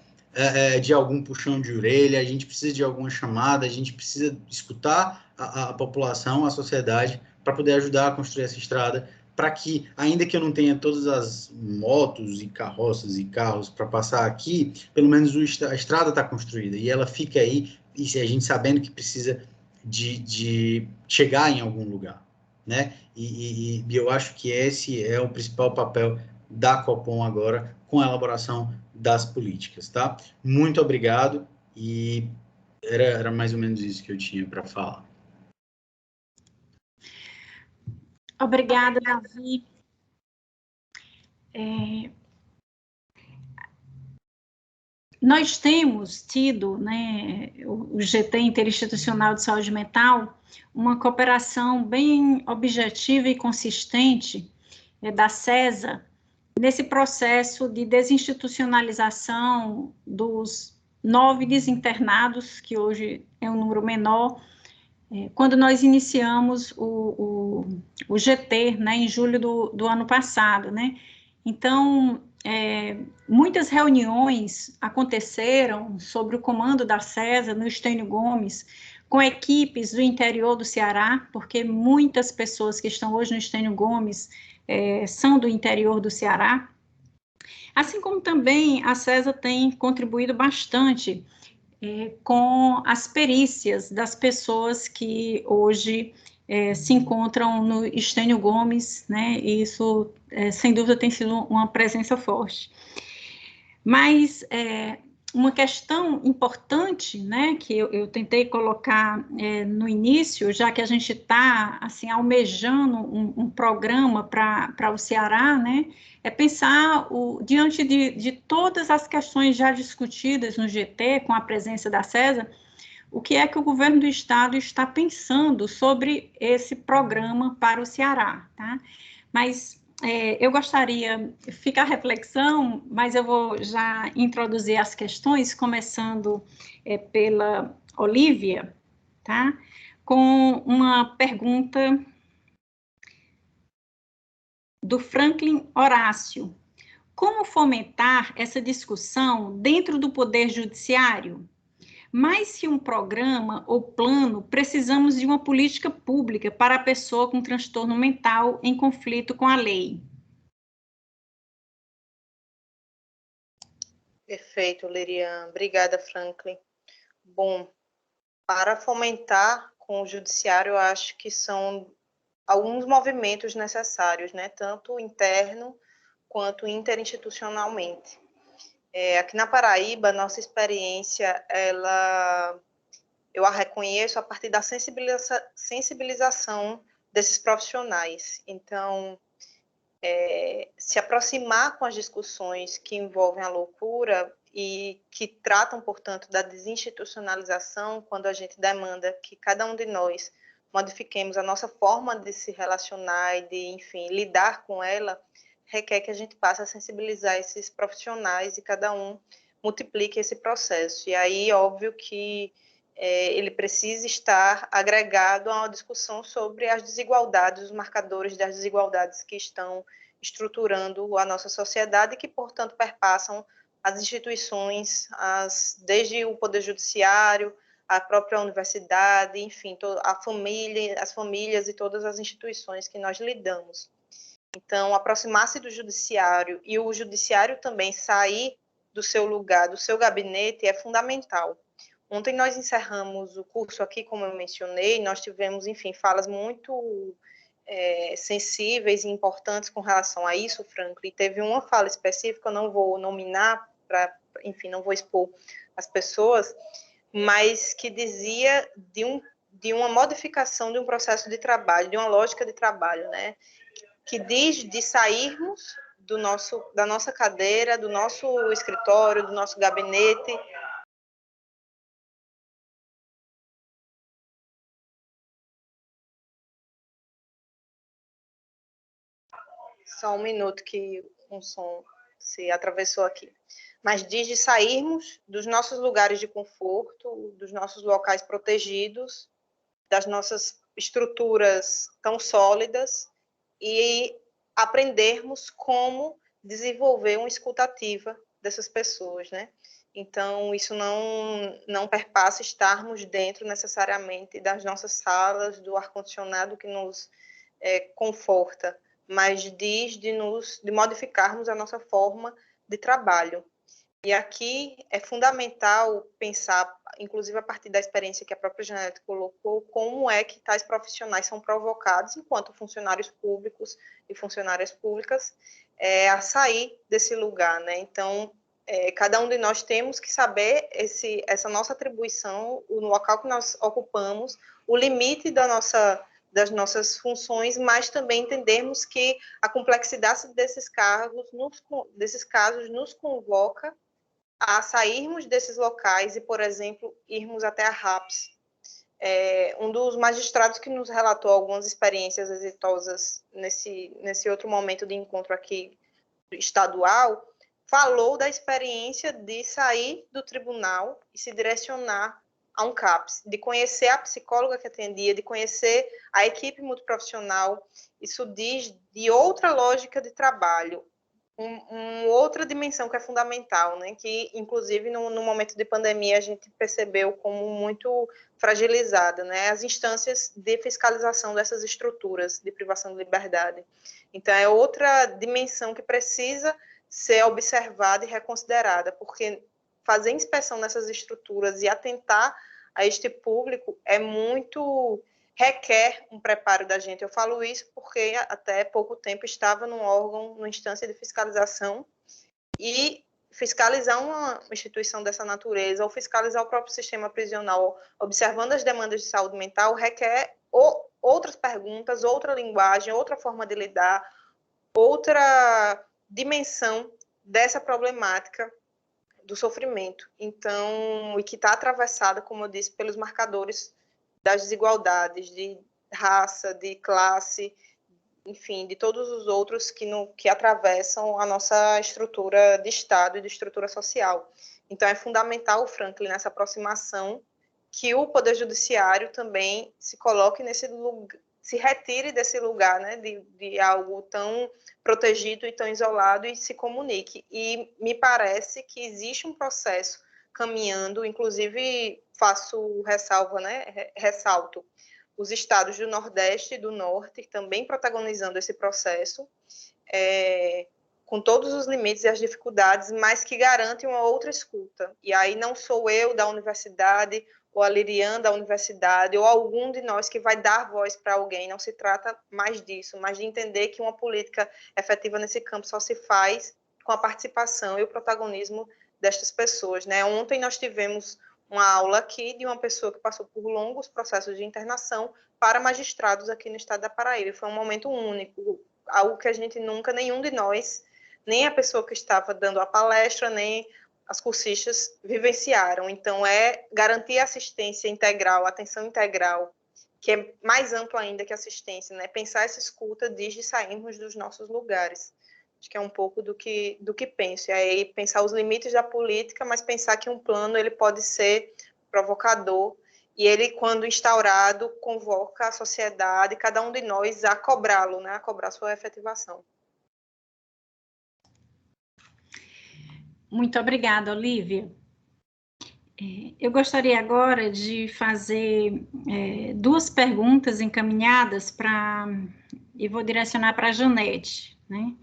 de algum puxão de orelha, a gente precisa de alguma chamada, a gente precisa escutar a população, a sociedade, para poder ajudar a construir essa estrada, para que, ainda que eu não tenha todas as motos e carroças e carros para passar aqui, pelo menos a estrada está construída, e ela fica aí, e a gente sabendo que precisa de chegar em algum lugar, né? E eu acho que esse é o principal papel da Copom agora, com a elaboração das políticas, tá? Muito obrigado, e era mais ou menos isso que eu tinha para falar. Obrigada, Davi. Nós temos tido, né, o GT Interinstitucional de Saúde Mental, uma cooperação bem objetiva e consistente da SESA nesse processo de desinstitucionalização dos 9 desinternados, que hoje é um número menor, quando nós iniciamos o GT, né, em julho do ano passado, né? Então, muitas reuniões aconteceram sobre o comando da SESA no Estênio Gomes, com equipes do interior do Ceará, porque muitas pessoas que estão hoje no Estênio Gomes são do interior do Ceará, assim como também a SESA tem contribuído bastante com as perícias das pessoas que hoje se encontram no Estênio Gomes, né, e isso, sem dúvida, tem sido uma presença forte. Mas uma questão importante, né, que eu tentei colocar no início, já que a gente está, assim, almejando um programa para o Ceará, né, é pensar, diante de todas as questões já discutidas no GT, com a presença da SESA, o que é que o governo do estado está pensando sobre esse programa para o Ceará, tá? Mas eu gostaria, fica a reflexão, mas eu vou já introduzir as questões, começando pela Olívia, tá? Com uma pergunta do Franklin Horácio. Como fomentar essa discussão dentro do Poder Judiciário? Mais que um programa ou plano, precisamos de uma política pública para a pessoa com transtorno mental em conflito com a lei. Perfeito, Lerian. Obrigada, Franklin. Bom, para fomentar com o judiciário, eu acho que são alguns movimentos necessários, né? Tanto interno quanto interinstitucionalmente. Aqui na Paraíba, nossa experiência, eu a reconheço a partir da sensibilização desses profissionais. Então, se aproximar com as discussões que envolvem a loucura e que tratam, portanto, da desinstitucionalização, quando a gente demanda que cada um de nós modifiquemos a nossa forma de se relacionar e de, enfim, lidar com ela, requer que a gente passe a sensibilizar esses profissionais e cada um multiplique esse processo. E aí, óbvio que ele precisa estar agregado a uma discussão sobre as desigualdades, os marcadores das desigualdades que estão estruturando a nossa sociedade e que, portanto, perpassam as instituições, desde o Poder Judiciário, a própria universidade, enfim, a família, as famílias e todas as instituições que nós lidamos. Então, aproximar-se do judiciário e o judiciário também sair do seu lugar, do seu gabinete, é fundamental. Ontem nós encerramos o curso aqui, como eu mencionei, nós tivemos, enfim, falas muito sensíveis e importantes com relação a isso, Franklin. Teve uma fala específica, eu não vou nominar, enfim, não vou expor as pessoas, mas que dizia de uma modificação de um processo de trabalho, de uma lógica de trabalho, né? Que diz de sairmos da nossa cadeira, do nosso escritório, do nosso gabinete, Só um minuto que um som se atravessou aqui. Mas diz de sairmos dos nossos lugares de conforto, dos nossos locais protegidos, das nossas estruturas tão sólidas e aprendermos como desenvolver uma escuta ativa dessas pessoas, né? Então, isso não perpassa estarmos dentro necessariamente das nossas salas, do ar-condicionado que nos conforta, mas diz de modificarmos a nossa forma de trabalho. E aqui é fundamental pensar, inclusive a partir da experiência que a própria Janete colocou, como é que tais profissionais são provocados, enquanto funcionários públicos e funcionárias públicas, a sair desse lugar, né? Então, cada um de nós temos que saber essa nossa atribuição, no local que nós ocupamos, o limite das nossas funções, mas também entendermos que a complexidade desses casos nos convoca a sairmos desses locais e, por exemplo, irmos até a RAPS. Um dos magistrados que nos relatou algumas experiências exitosas nesse outro momento de encontro aqui estadual, falou da experiência de sair do tribunal e se direcionar a um CAPS, de conhecer a psicóloga que atendia, de conhecer a equipe multiprofissional. Isso diz de outra lógica de trabalho, outra dimensão que é fundamental, né? Que, inclusive, no momento de pandemia, a gente percebeu como muito fragilizada, né? As instâncias de fiscalização dessas estruturas de privação de liberdade. Então, é outra dimensão que precisa ser observada e reconsiderada, porque fazer inspeção nessas estruturas e atentar a este público requer um preparo da gente. Eu falo isso porque até pouco tempo estava num órgão, numa instância de fiscalização, e fiscalizar uma instituição dessa natureza ou fiscalizar o próprio sistema prisional, observando as demandas de saúde mental, requer outras perguntas, outra linguagem, outra forma de lidar, outra dimensão dessa problemática do sofrimento. Então, e que está atravessada, como eu disse, pelos marcadores das desigualdades de raça, de classe, enfim, de todos os outros que atravessam a nossa estrutura de Estado e de estrutura social. Então, é fundamental, Franklin, nessa aproximação, que o Poder Judiciário também se coloque nesse lugar, se retire desse lugar, né, de algo tão protegido e tão isolado e se comunique. E me parece que existe um processo caminhando, inclusive faço ressalva, né, ressalto os estados do Nordeste e do Norte também protagonizando esse processo, com todos os limites e as dificuldades, mas que garantem uma outra escuta. E aí não sou eu da universidade, ou a Lirian da universidade, ou algum de nós que vai dar voz para alguém, não se trata mais disso, mas de entender que uma política efetiva nesse campo só se faz com a participação e o protagonismo destas pessoas, né? Ontem nós tivemos uma aula aqui de uma pessoa que passou por longos processos de internação para magistrados aqui no estado da Paraíba. Foi um momento único, algo que a gente nunca, nenhum de nós, nem a pessoa que estava dando a palestra, nem as cursistas vivenciaram. Então, é garantir assistência integral, atenção integral, que é mais amplo ainda que assistência, né? Pensar essa escuta diz de sairmos dos nossos lugares. Acho que é um pouco do que penso. E aí, pensar os limites da política, mas pensar que um plano ele pode ser provocador, e ele, quando instaurado, convoca a sociedade, cada um de nós, a cobrá-lo, né? A cobrar sua efetivação. Muito obrigada, Olívia. Eu gostaria agora de fazer duas perguntas encaminhadas e vou direcionar para a Janete, né?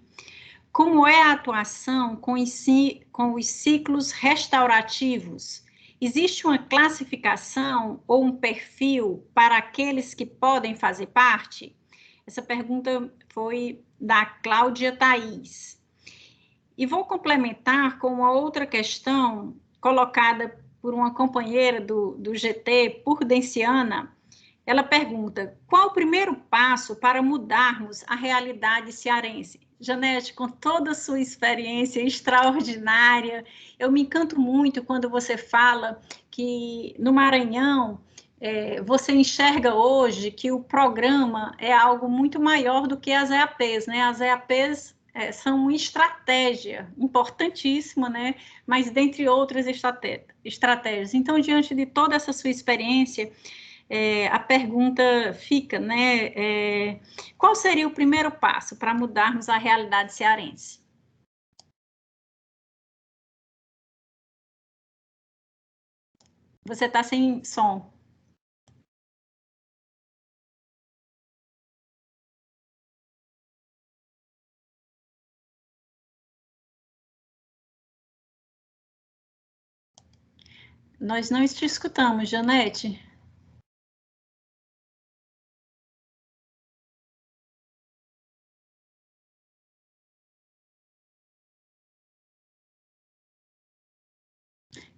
Como é a atuação com os ciclos restaurativos? Existe uma classificação ou um perfil para aqueles que podem fazer parte? Essa pergunta foi da Cláudia Thaís. E vou complementar com uma outra questão colocada por uma companheira do GT, Prudenciana. Ela pergunta: qual o primeiro passo para mudarmos a realidade cearense? Janete, com toda a sua experiência extraordinária, eu me encanto muito quando você fala que no Maranhão você enxerga hoje que o programa é algo muito maior do que as EAPs, né? As EAPs são uma estratégia importantíssima, né? Mas dentre outras estratégias. Então, diante de toda essa sua experiência, a pergunta fica, né? Qual seria o primeiro passo para mudarmos a realidade cearense? Você está sem som. Nós não te escutamos, Janete.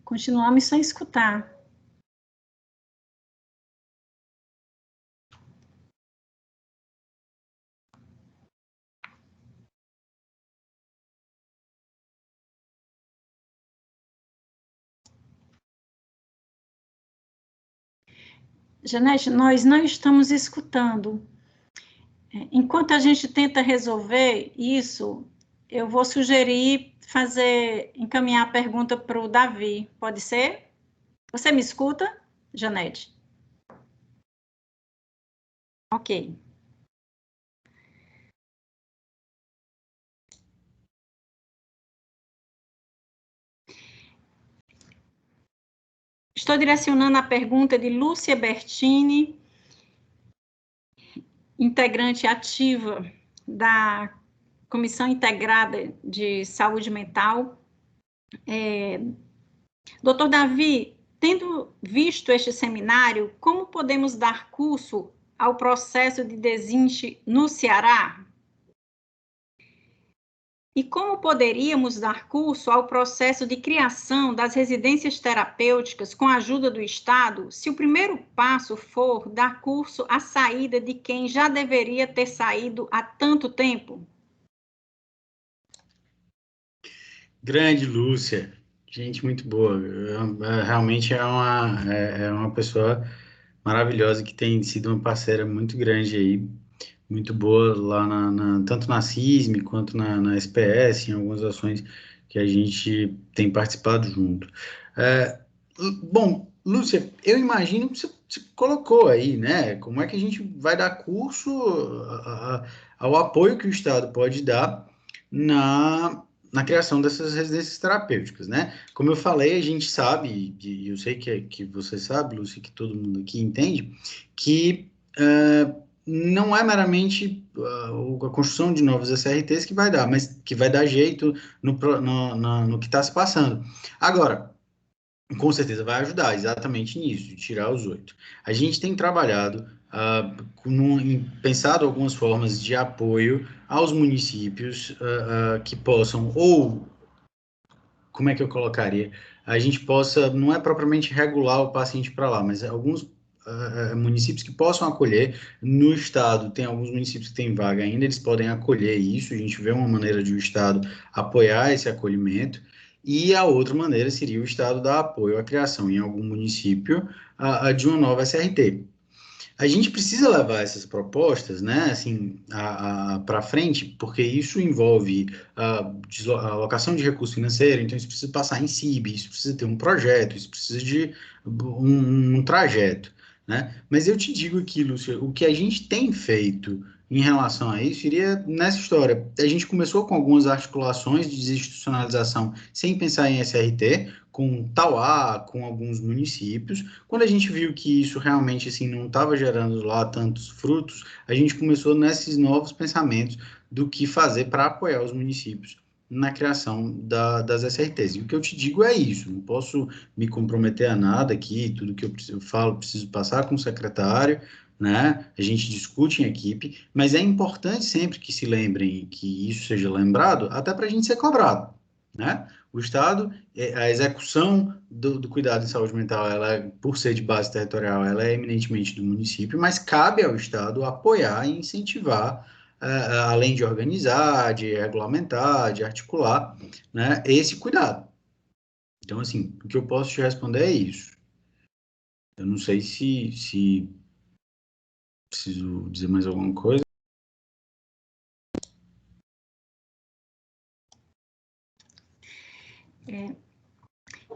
Continuamos sem escutar. Janete, nós não estamos escutando. Enquanto a gente tenta resolver isso, eu vou sugerir encaminhar a pergunta para o Davi. Pode ser? Você me escuta, Janete? Ok. Estou direcionando a pergunta de Lúcia Bertini, integrante ativa da Comissão Integrada de Saúde Mental. Doutor Davi, tendo visto este seminário, como podemos dar curso ao processo de desinche no Ceará? E como poderíamos dar curso ao processo de criação das residências terapêuticas com a ajuda do Estado, se o primeiro passo for dar curso à saída de quem já deveria ter saído há tanto tempo? Grande Lúcia, gente muito boa. Realmente é uma pessoa maravilhosa que tem sido uma parceira muito grande aí, muito boa lá tanto na CISM quanto na SPS, em algumas ações que a gente tem participado junto. Bom, Lúcia, eu imagino que você colocou aí, né? Como é que a gente vai dar curso ao apoio que o Estado pode dar na criação dessas residências terapêuticas, né? Como eu falei, a gente sabe, e eu sei que você sabe, Lúcia, que todo mundo aqui entende, que não é meramente a construção de novos SRTs que vai dar, mas que vai dar jeito no que está se passando. Agora, com certeza vai ajudar exatamente nisso, de tirar os 8. A gente tem trabalhado, pensado algumas formas de apoio aos municípios que possam, ou, como é que eu colocaria? A gente possa, não é propriamente regular o paciente para lá, mas alguns municípios que possam acolher. No estado, tem alguns municípios que têm vaga ainda, eles podem acolher isso, a gente vê uma maneira de o estado apoiar esse acolhimento, e a outra maneira seria o estado dar apoio à criação em algum município de uma nova SRT. A gente precisa levar essas propostas, né, assim, para frente, porque isso envolve a alocação de recurso financeiro, então isso precisa passar em CIB, isso precisa ter um projeto, isso precisa de um trajeto, né? Mas eu te digo aqui, Lúcia, o que a gente tem feito em relação a isso iria nessa história. A gente começou com algumas articulações de desinstitucionalização sem pensar em SRT, com Tauá, com alguns municípios. Quando a gente viu que isso realmente assim, não estava gerando lá tantos frutos, a gente começou nesses novos pensamentos do que fazer para apoiar os municípios na criação das SRTs. E o que eu te digo é isso, não posso me comprometer a nada aqui, tudo que eu falo preciso passar com o secretário, né? A gente discute em equipe, mas é importante sempre que se lembrem, que isso seja lembrado, até para a gente ser cobrado, né? O Estado, a execução do cuidado em saúde mental, por ser de base territorial, ela é eminentemente do município, mas cabe ao Estado apoiar e incentivar, além de organizar, de regulamentar, de articular, né, esse cuidado. Então, assim, o que eu posso te responder é isso. Eu não sei se preciso dizer mais alguma coisa.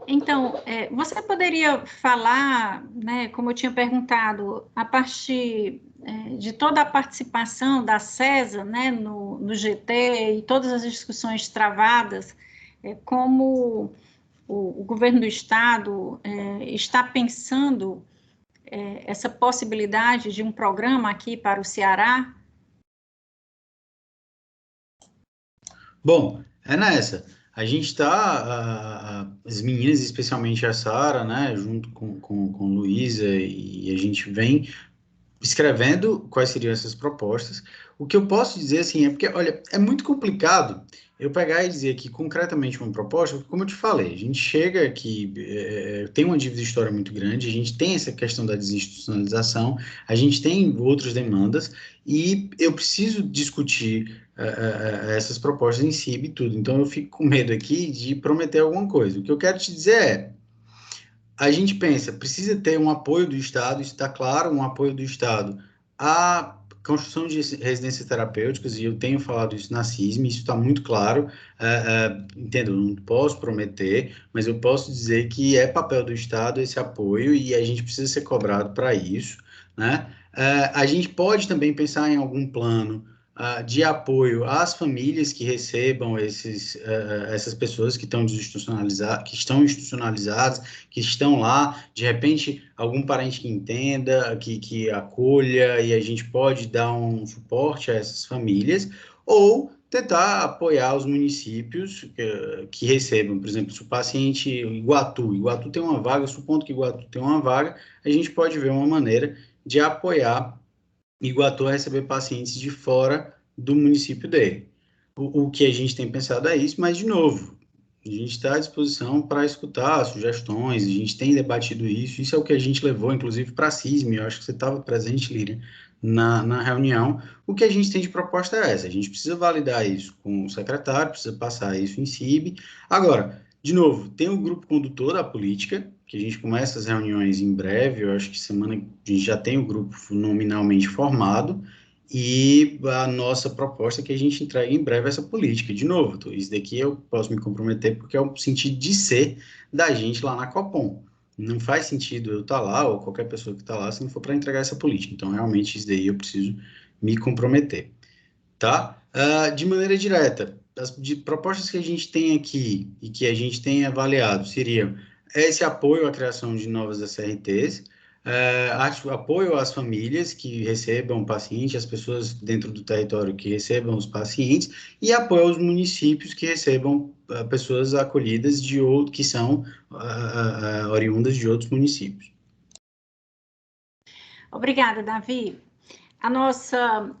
Então, você poderia falar, né, como eu tinha perguntado, a partir de toda a participação da CESA, né, no GT e todas as discussões travadas, como o governo do Estado está pensando essa possibilidade de um programa aqui para o Ceará? Bom, é nessa. A gente está, as meninas, especialmente a Sara, né, junto com Luísa, e a gente vem escrevendo quais seriam essas propostas. O que eu posso dizer, assim, é porque, olha, é muito complicado eu pegar e dizer aqui concretamente uma proposta, porque, como eu te falei, a gente chega aqui, tem uma dívida histórica muito grande, a gente tem essa questão da desinstitucionalização, a gente tem outras demandas, e eu preciso discutir essas propostas em si e tudo. Então, eu fico com medo aqui de prometer alguma coisa. O que eu quero te dizer é, a gente pensa, precisa ter um apoio do Estado, isso está claro, um apoio do Estado à construção de residências terapêuticas, e eu tenho falado isso na CISM, isso está muito claro, entendo, não posso prometer, mas eu posso dizer que é papel do Estado esse apoio, e a gente precisa ser cobrado para isso, né? A gente pode também pensar em algum plano de apoio às famílias que recebam essas pessoas que estão institucionalizadas, que estão lá, de repente, algum parente que entenda, que acolha, e a gente pode dar um suporte a essas famílias, ou tentar apoiar os municípios que recebam, por exemplo, se o paciente Iguatu tem uma vaga, supondo que Iguatu tem uma vaga, a gente pode ver uma maneira de apoiar Iguatu a receber pacientes de fora do município dele. O que a gente tem pensado é isso, mas, de novo, a gente está à disposição para escutar sugestões, a gente tem debatido isso é o que a gente levou, inclusive, para a CISM, eu acho que você estava presente, Líria, na reunião. O que a gente tem de proposta é essa, a gente precisa validar isso com o secretário, precisa passar isso em CIB. Agora, de novo, tem o grupo condutor da política, que a gente começa as reuniões em breve, eu acho que semana a gente já tem o grupo nominalmente formado, e a nossa proposta é que a gente entregue em breve essa política. De novo, isso daqui eu posso me comprometer porque é o sentido de ser da gente lá na Copom. Não faz sentido eu estar lá, ou qualquer pessoa que está lá, se não for para entregar essa política. Então, realmente, isso daí eu preciso me comprometer. Tá? De maneira direta, as propostas que a gente tem aqui e que a gente tem avaliado seriam esse apoio à criação de novas SRTs, apoio às famílias que recebam pacientes, as pessoas dentro do território que recebam os pacientes, e apoio aos municípios que recebam pessoas acolhidas que são oriundas de outros municípios. Obrigada, Davi. A nossa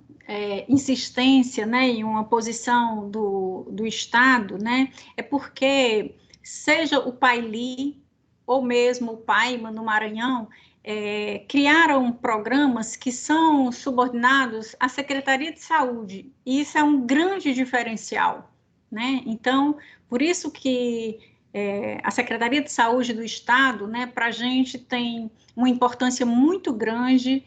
insistência, né, em uma posição do Estado, né, é porque seja o Paili ou mesmo o PAIMA no Maranhão, criaram programas que são subordinados à Secretaria de Saúde, e isso é um grande diferencial, né? Então, por isso que a Secretaria de Saúde do Estado, né, para a gente tem uma importância muito grande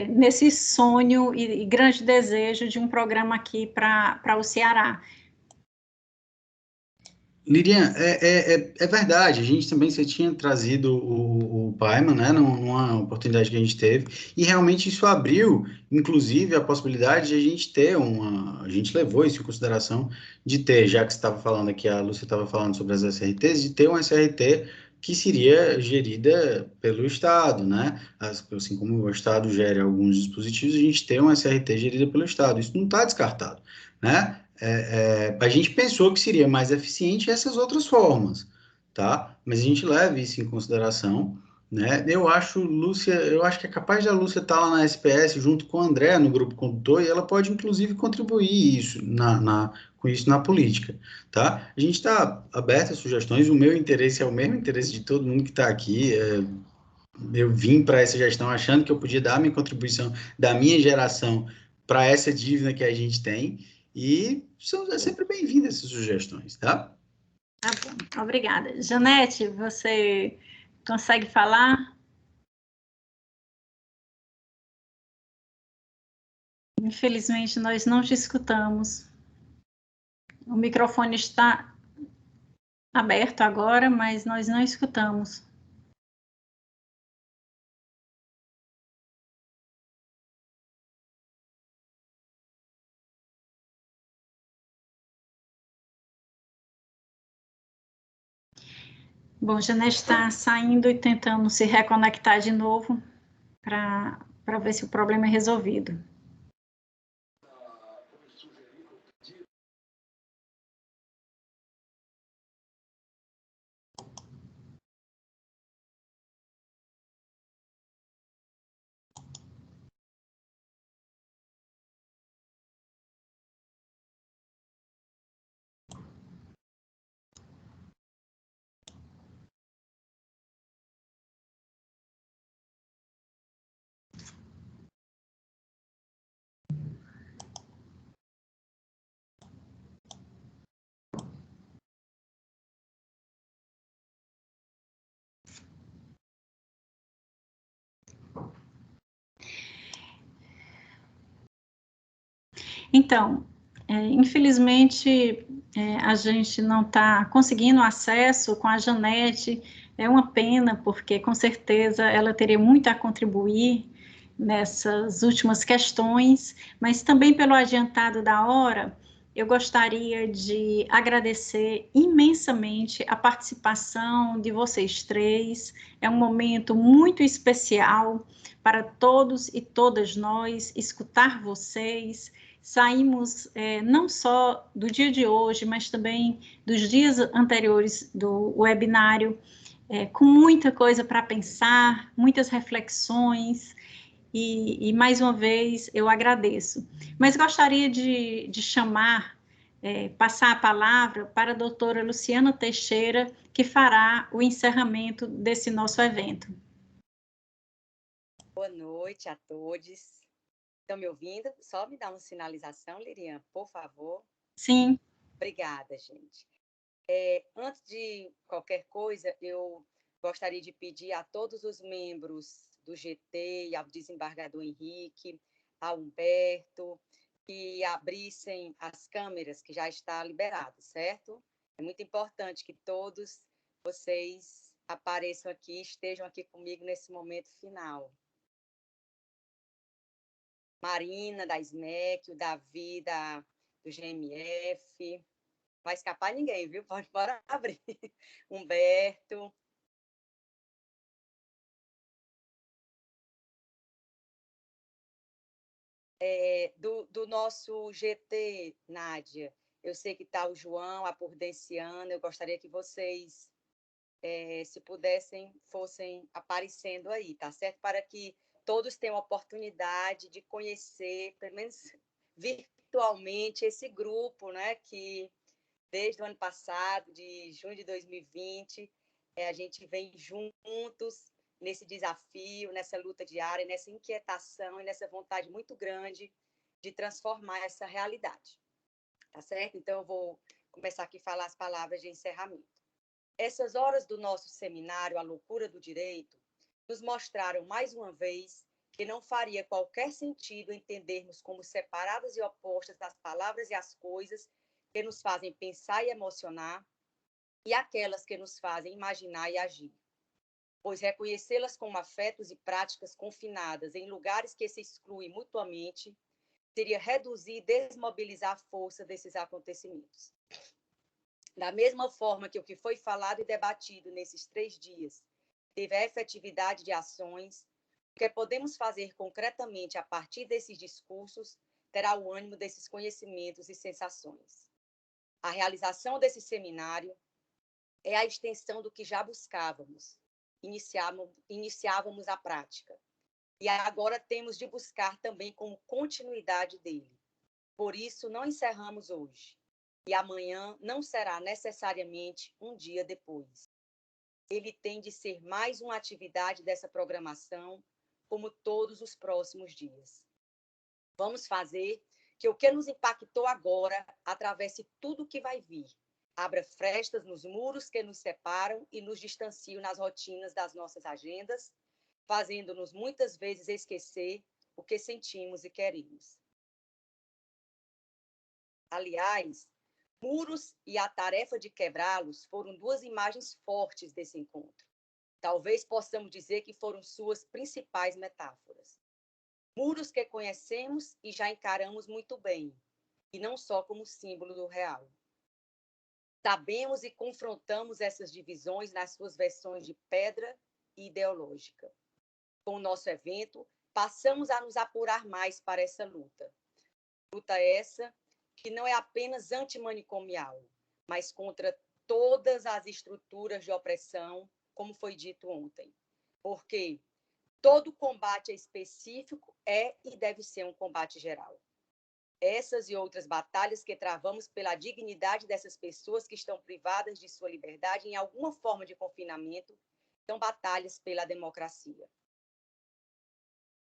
nesse sonho e grande desejo de um programa aqui para o Ceará. Lirian, é verdade, a gente também, você tinha trazido o Paiman, né, numa oportunidade que a gente teve, e realmente isso abriu, inclusive, a possibilidade de a gente ter a gente levou isso em consideração, de ter, já que você estava falando aqui, a Lúcia estava falando sobre as SRTs, de ter uma SRT que seria gerida pelo Estado, né, assim como o Estado gera alguns dispositivos, a gente ter uma SRT gerida pelo Estado, isso não está descartado, né? A gente pensou que seria mais eficiente essas outras formas, tá? Mas a gente leva isso em consideração, né? Eu acho que é capaz da Lúcia estar lá na SPS junto com o André no grupo condutor, e ela pode, inclusive, contribuir com isso na política, tá? A gente está aberto a sugestões, o meu interesse é o mesmo interesse de todo mundo que está aqui, eu vim para essa gestão achando que eu podia dar a minha contribuição da minha geração para essa dívida que a gente tem, e é sempre bem-vindo essas sugestões, tá? Tá bom, obrigada. Janete, você consegue falar? Infelizmente, nós não te escutamos. O microfone está aberto agora, mas nós não escutamos. Bom, Janete está saindo e tentando se reconectar de novo para ver se o problema é resolvido. Então, infelizmente, a gente não está conseguindo acesso com a Janete. É uma pena, porque com certeza ela teria muito a contribuir nessas últimas questões, mas também pelo adiantado da hora, eu gostaria de agradecer imensamente a participação de vocês três. É um momento muito especial para todos e todas nós, escutar vocês. Saímos não só do dia de hoje, mas também dos dias anteriores do webinário, com muita coisa para pensar, muitas reflexões, e mais uma vez eu agradeço. Mas gostaria de chamar, passar a palavra para a doutora Luciana Teixeira, que fará o encerramento desse nosso evento. Boa noite a todos. Estão me ouvindo? Só me dá uma sinalização, Lirian, por favor. Sim. Obrigada, gente. Antes de qualquer coisa, eu gostaria de pedir a todos os membros do GT, ao desembargador Henrique, a Humberto, que abrissem as câmeras, que já está liberado, certo? É muito importante que todos vocês apareçam aqui, estejam aqui comigo nesse momento final. Marina, da SMEC, o Davi, do GMF. Não vai escapar ninguém, viu? Bora abrir. Humberto. Do nosso GT, Nádia, eu sei que está o João, a Prudenciana, eu gostaria que vocês, se pudessem, fossem aparecendo aí, tá certo? Para que todos tenham a oportunidade de conhecer, pelo menos virtualmente, esse grupo, né, que desde o ano passado, de junho de 2020, a gente vem juntos nesse desafio, nessa luta diária, nessa inquietação e nessa vontade muito grande de transformar essa realidade. Tá certo? Então, eu vou começar aqui a falar as palavras de encerramento. Essas horas do nosso seminário, A Loucura do Direito, nos mostraram mais uma vez que não faria qualquer sentido entendermos como separadas e opostas as palavras e as coisas que nos fazem pensar e emocionar, e aquelas que nos fazem imaginar e agir. Pois reconhecê-las como afetos e práticas confinadas em lugares que se excluem mutuamente seria reduzir e desmobilizar a força desses acontecimentos. Da mesma forma que o que foi falado e debatido nesses 3 dias teve a efetividade de ações, o que podemos fazer concretamente a partir desses discursos terá o ânimo desses conhecimentos e sensações. A realização desse seminário é a extensão do que já buscávamos, iniciávamos a prática. E agora temos de buscar também como continuidade dele. Por isso, não encerramos hoje. E amanhã não será necessariamente um dia depois. Ele tem de ser mais uma atividade dessa programação, como todos os próximos dias. Vamos fazer que o que nos impactou agora atravesse tudo o que vai vir, abra frestas nos muros que nos separam e nos distanciam nas rotinas das nossas agendas, fazendo-nos muitas vezes esquecer o que sentimos e queremos. Aliás, muros e a tarefa de quebrá-los foram duas imagens fortes desse encontro. Talvez possamos dizer que foram suas principais metáforas. Muros que conhecemos e já encaramos muito bem, e não só como símbolo do real. Sabemos e confrontamos essas divisões nas suas versões de pedra e ideológica. Com o nosso evento, passamos a nos apurar mais para essa luta. Luta essa que não é apenas antimanicomial, mas contra todas as estruturas de opressão, como foi dito ontem. Porque todo combate específico é e deve ser um combate geral. Essas e outras batalhas que travamos pela dignidade dessas pessoas que estão privadas de sua liberdade em alguma forma de confinamento, são batalhas pela democracia.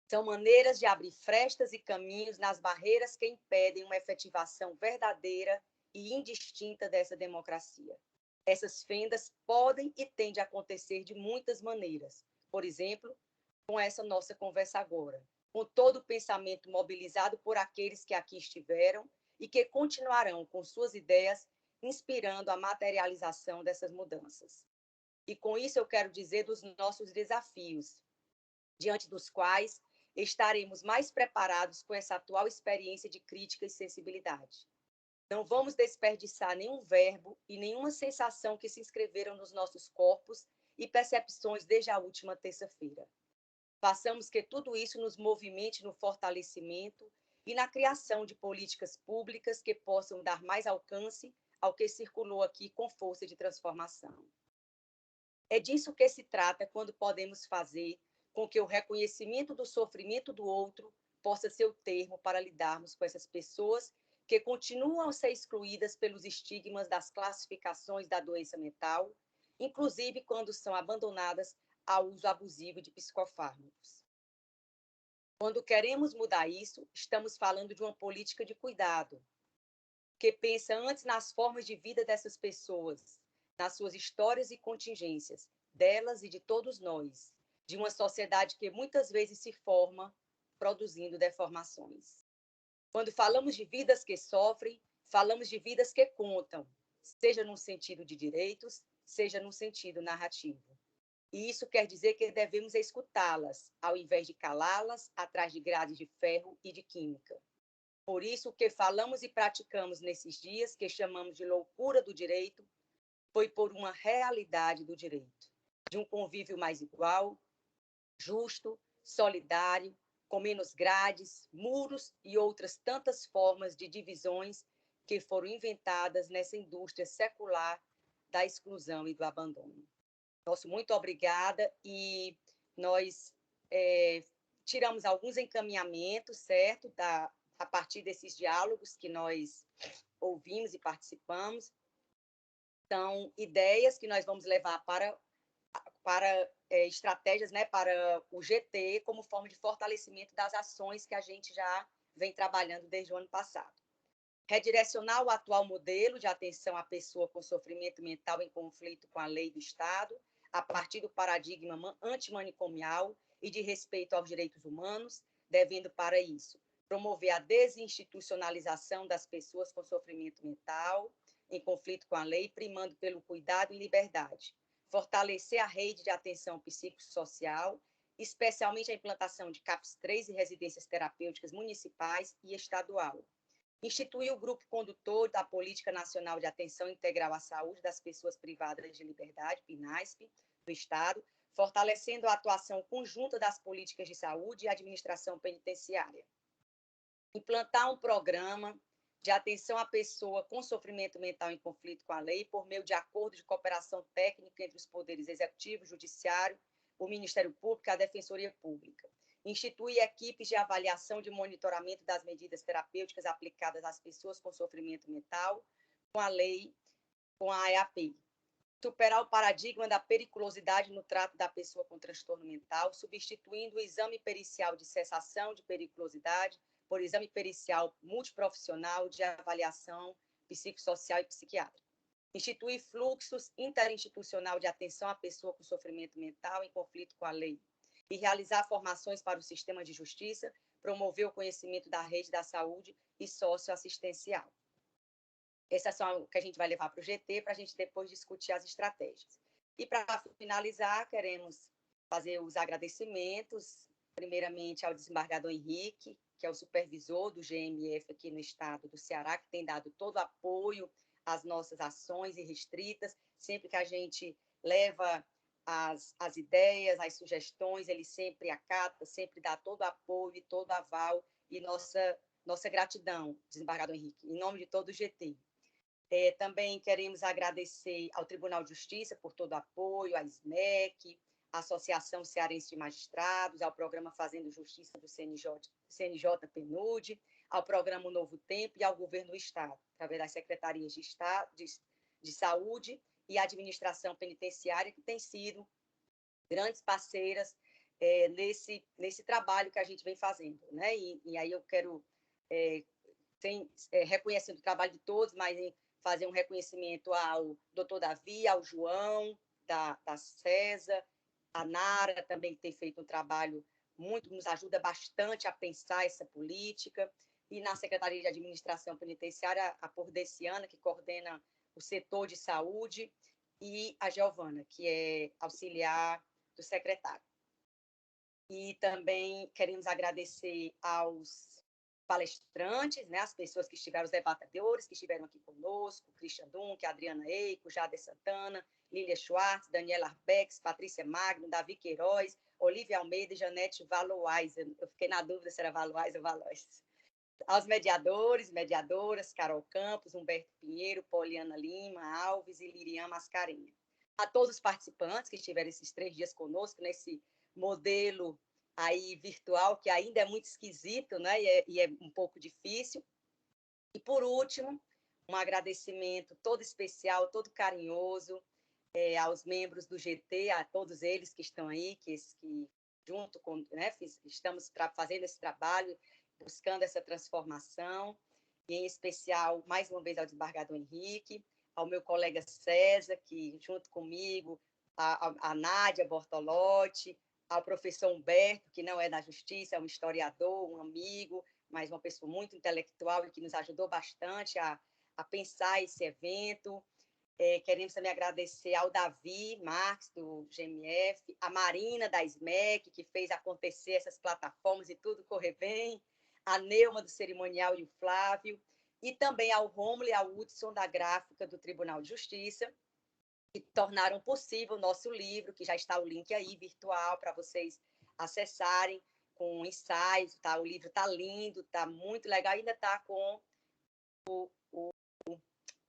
São maneiras de abrir frestas e caminhos nas barreiras que impedem uma efetivação verdadeira e indistinta dessa democracia. Essas fendas podem e têm de acontecer de muitas maneiras. Por exemplo, com essa nossa conversa agora, com todo o pensamento mobilizado por aqueles que aqui estiveram e que continuarão com suas ideias, inspirando a materialização dessas mudanças. E com isso eu quero dizer dos nossos desafios, diante dos quais estaremos mais preparados com essa atual experiência de crítica e sensibilidade. Não vamos desperdiçar nenhum verbo e nenhuma sensação que se inscreveram nos nossos corpos e percepções desde a última terça-feira. Façamos que tudo isso nos movimente no fortalecimento e na criação de políticas públicas que possam dar mais alcance ao que circulou aqui com força de transformação. É disso que se trata quando podemos fazer com que o reconhecimento do sofrimento do outro possa ser o termo para lidarmos com essas pessoas que continuam a ser excluídas pelos estigmas das classificações da doença mental, inclusive quando são abandonadas ao uso abusivo de psicofármacos. Quando queremos mudar isso, estamos falando de uma política de cuidado, que pensa antes nas formas de vida dessas pessoas, nas suas histórias e contingências, delas e de todos nós, de uma sociedade que muitas vezes se forma produzindo deformações. Quando falamos de vidas que sofrem, falamos de vidas que contam, seja no sentido de direitos, seja no sentido narrativo. E isso quer dizer que devemos escutá-las, ao invés de calá-las atrás de grades de ferro e de química. Por isso, o que falamos e praticamos nesses dias, que chamamos de loucura do direito, foi por uma realidade do direito, de um convívio mais igual, justo, solidário, com menos grades, muros e outras tantas formas de divisões que foram inventadas nessa indústria secular da exclusão e do abandono. Nosso muito obrigada, e nós tiramos alguns encaminhamentos, certo, a partir desses diálogos que nós ouvimos e participamos. São ideias que nós vamos levar para estratégias, né, para o GT, como forma de fortalecimento das ações que a gente já vem trabalhando desde o ano passado. Redirecionar o atual modelo de atenção à pessoa com sofrimento mental em conflito com a lei do Estado, a partir do paradigma antimanicomial e de respeito aos direitos humanos, devendo, para isso, promover a desinstitucionalização das pessoas com sofrimento mental em conflito com a lei, primando pelo cuidado e liberdade, fortalecer a rede de atenção psicossocial, especialmente a implantação de CAPS 3 e residências terapêuticas municipais e estadual, instituir o grupo condutor da Política Nacional de Atenção Integral à Saúde das Pessoas Privadas de Liberdade, PNASP, do Estado, fortalecendo a atuação conjunta das políticas de saúde e administração penitenciária. Implantar um programa de atenção à pessoa com sofrimento mental em conflito com a lei por meio de acordo de cooperação técnica entre os poderes executivo, judiciário, o Ministério Público e a Defensoria Pública. Institui equipes de avaliação de monitoramento das medidas terapêuticas aplicadas às pessoas com sofrimento mental, com a lei, com a EAP. Superar o paradigma da periculosidade no trato da pessoa com transtorno mental, substituindo o exame pericial de cessação de periculosidade por exame pericial multiprofissional de avaliação psicossocial e psiquiátrica. Instituir fluxos interinstitucional de atenção à pessoa com sofrimento mental em conflito com a lei, e realizar formações para o sistema de justiça, promover o conhecimento da rede da saúde e socioassistencial. Essas são o que a gente vai levar para o GT, para a gente depois discutir as estratégias. E, para finalizar, queremos fazer os agradecimentos, primeiramente ao desembargador Henrique, que é o supervisor do GMF aqui no estado do Ceará, que tem dado todo o apoio às nossas ações irrestritas. Sempre que a gente leva as ideias, as sugestões, ele sempre acata, sempre dá todo o apoio e todo o aval, e nossa gratidão, desembargador Henrique, em nome de todo o GT. Também queremos agradecer ao Tribunal de Justiça por todo o apoio, à SMEC, à Associação Cearense de Magistrados, ao Programa Fazendo Justiça do CNJ PNUD, ao Programa Novo Tempo e ao Governo do Estado, através das Secretarias de Saúde e Administração Penitenciária, que têm sido grandes parceiras nesse trabalho que a gente vem fazendo, né? E aí eu quero, reconhecendo o trabalho de todos, mas fazer um reconhecimento ao doutor Davi, ao João, da César, a Nara também, que tem feito um trabalho muito, nos ajuda bastante a pensar essa política, e na Secretaria de Administração Penitenciária, a Pordeciana, que coordena o setor de saúde, e a Giovana, que é auxiliar do secretário. E também queremos agradecer aos palestrantes, né, as pessoas que estiveram, os debatedores que estiveram aqui conosco, Christian Dunque, Adriana Eico, Jade Santana, Lília Schwartz, Daniela Arbex, Patrícia Magno, Davi Queiroz, Olivia Almeida e Janete Valois. Eu fiquei na dúvida se era Valois ou Valois. Aos mediadores, mediadoras, Carol Campos, Humberto Pinheiro, Poliana Lima, Alves e Lirian Mascarenha. A todos os participantes que estiveram esses 3 dias conosco, nesse modelo aí virtual, que ainda é muito esquisito, né? E é um pouco difícil. E, por último, um agradecimento todo especial, todo carinhoso, aos membros do GT, a todos eles que estão aí, que junto com, né, estamos fazendo esse trabalho, buscando essa transformação, e em especial, mais uma vez, ao desembargador Henrique, ao meu colega César, que junto comigo, a Nádia Bortolotti, ao professor Humberto, que não é da Justiça, é um historiador, um amigo, mas uma pessoa muito intelectual e que nos ajudou bastante a pensar esse evento. Queremos também agradecer ao Davi Marques, do GMF, a Marina, da SMEC, que fez acontecer essas plataformas e tudo correr bem, a Neuma, do Cerimonial, e o Flávio, e também ao Rômulo e ao Hudson, da Gráfica do Tribunal de Justiça, que tornaram possível o nosso livro, que já está o link aí, virtual, para vocês acessarem, com ensaios, tá? O livro está lindo, está muito legal, ainda está com o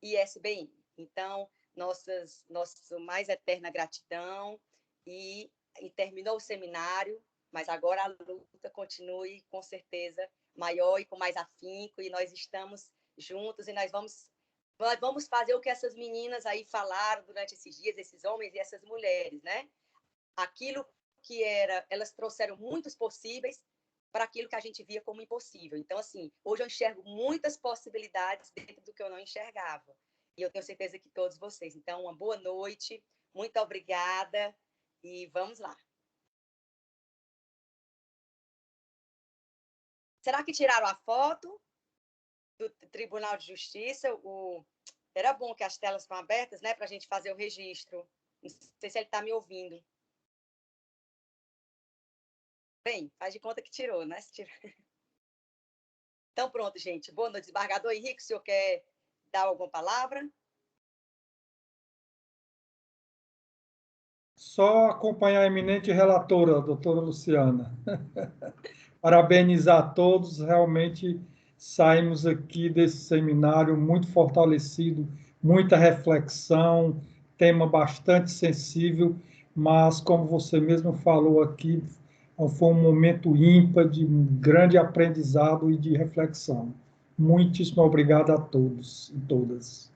ISBN. Então, nossa mais eterna gratidão, e terminou o seminário, mas agora a luta continue, com certeza, maior e com mais afinco, e nós estamos juntos, e nós vamos fazer o que essas meninas aí falaram durante esses dias, esses homens e essas mulheres, né? Aquilo que elas trouxeram muitos possíveis para aquilo que a gente via como impossível. Então, assim, hoje eu enxergo muitas possibilidades dentro do que eu não enxergava. E eu tenho certeza que todos vocês. Então, uma boa noite, muito obrigada, e vamos lá. Será que tiraram a foto do Tribunal de Justiça? Era bom que as telas estão abertas, né, para a gente fazer o registro. Não sei se ele está me ouvindo. Bem, faz de conta que tirou, né? Então, pronto, gente. Boa noite, desembargador Henrique. O senhor quer dar alguma palavra? Só acompanhar a eminente relatora, a doutora Luciana. Parabenizar a todos. Realmente saímos aqui desse seminário muito fortalecido, muita reflexão, tema bastante sensível, mas, como você mesmo falou aqui, foi um momento ímpar de grande aprendizado e de reflexão. Muitíssimo obrigado a todos e todas.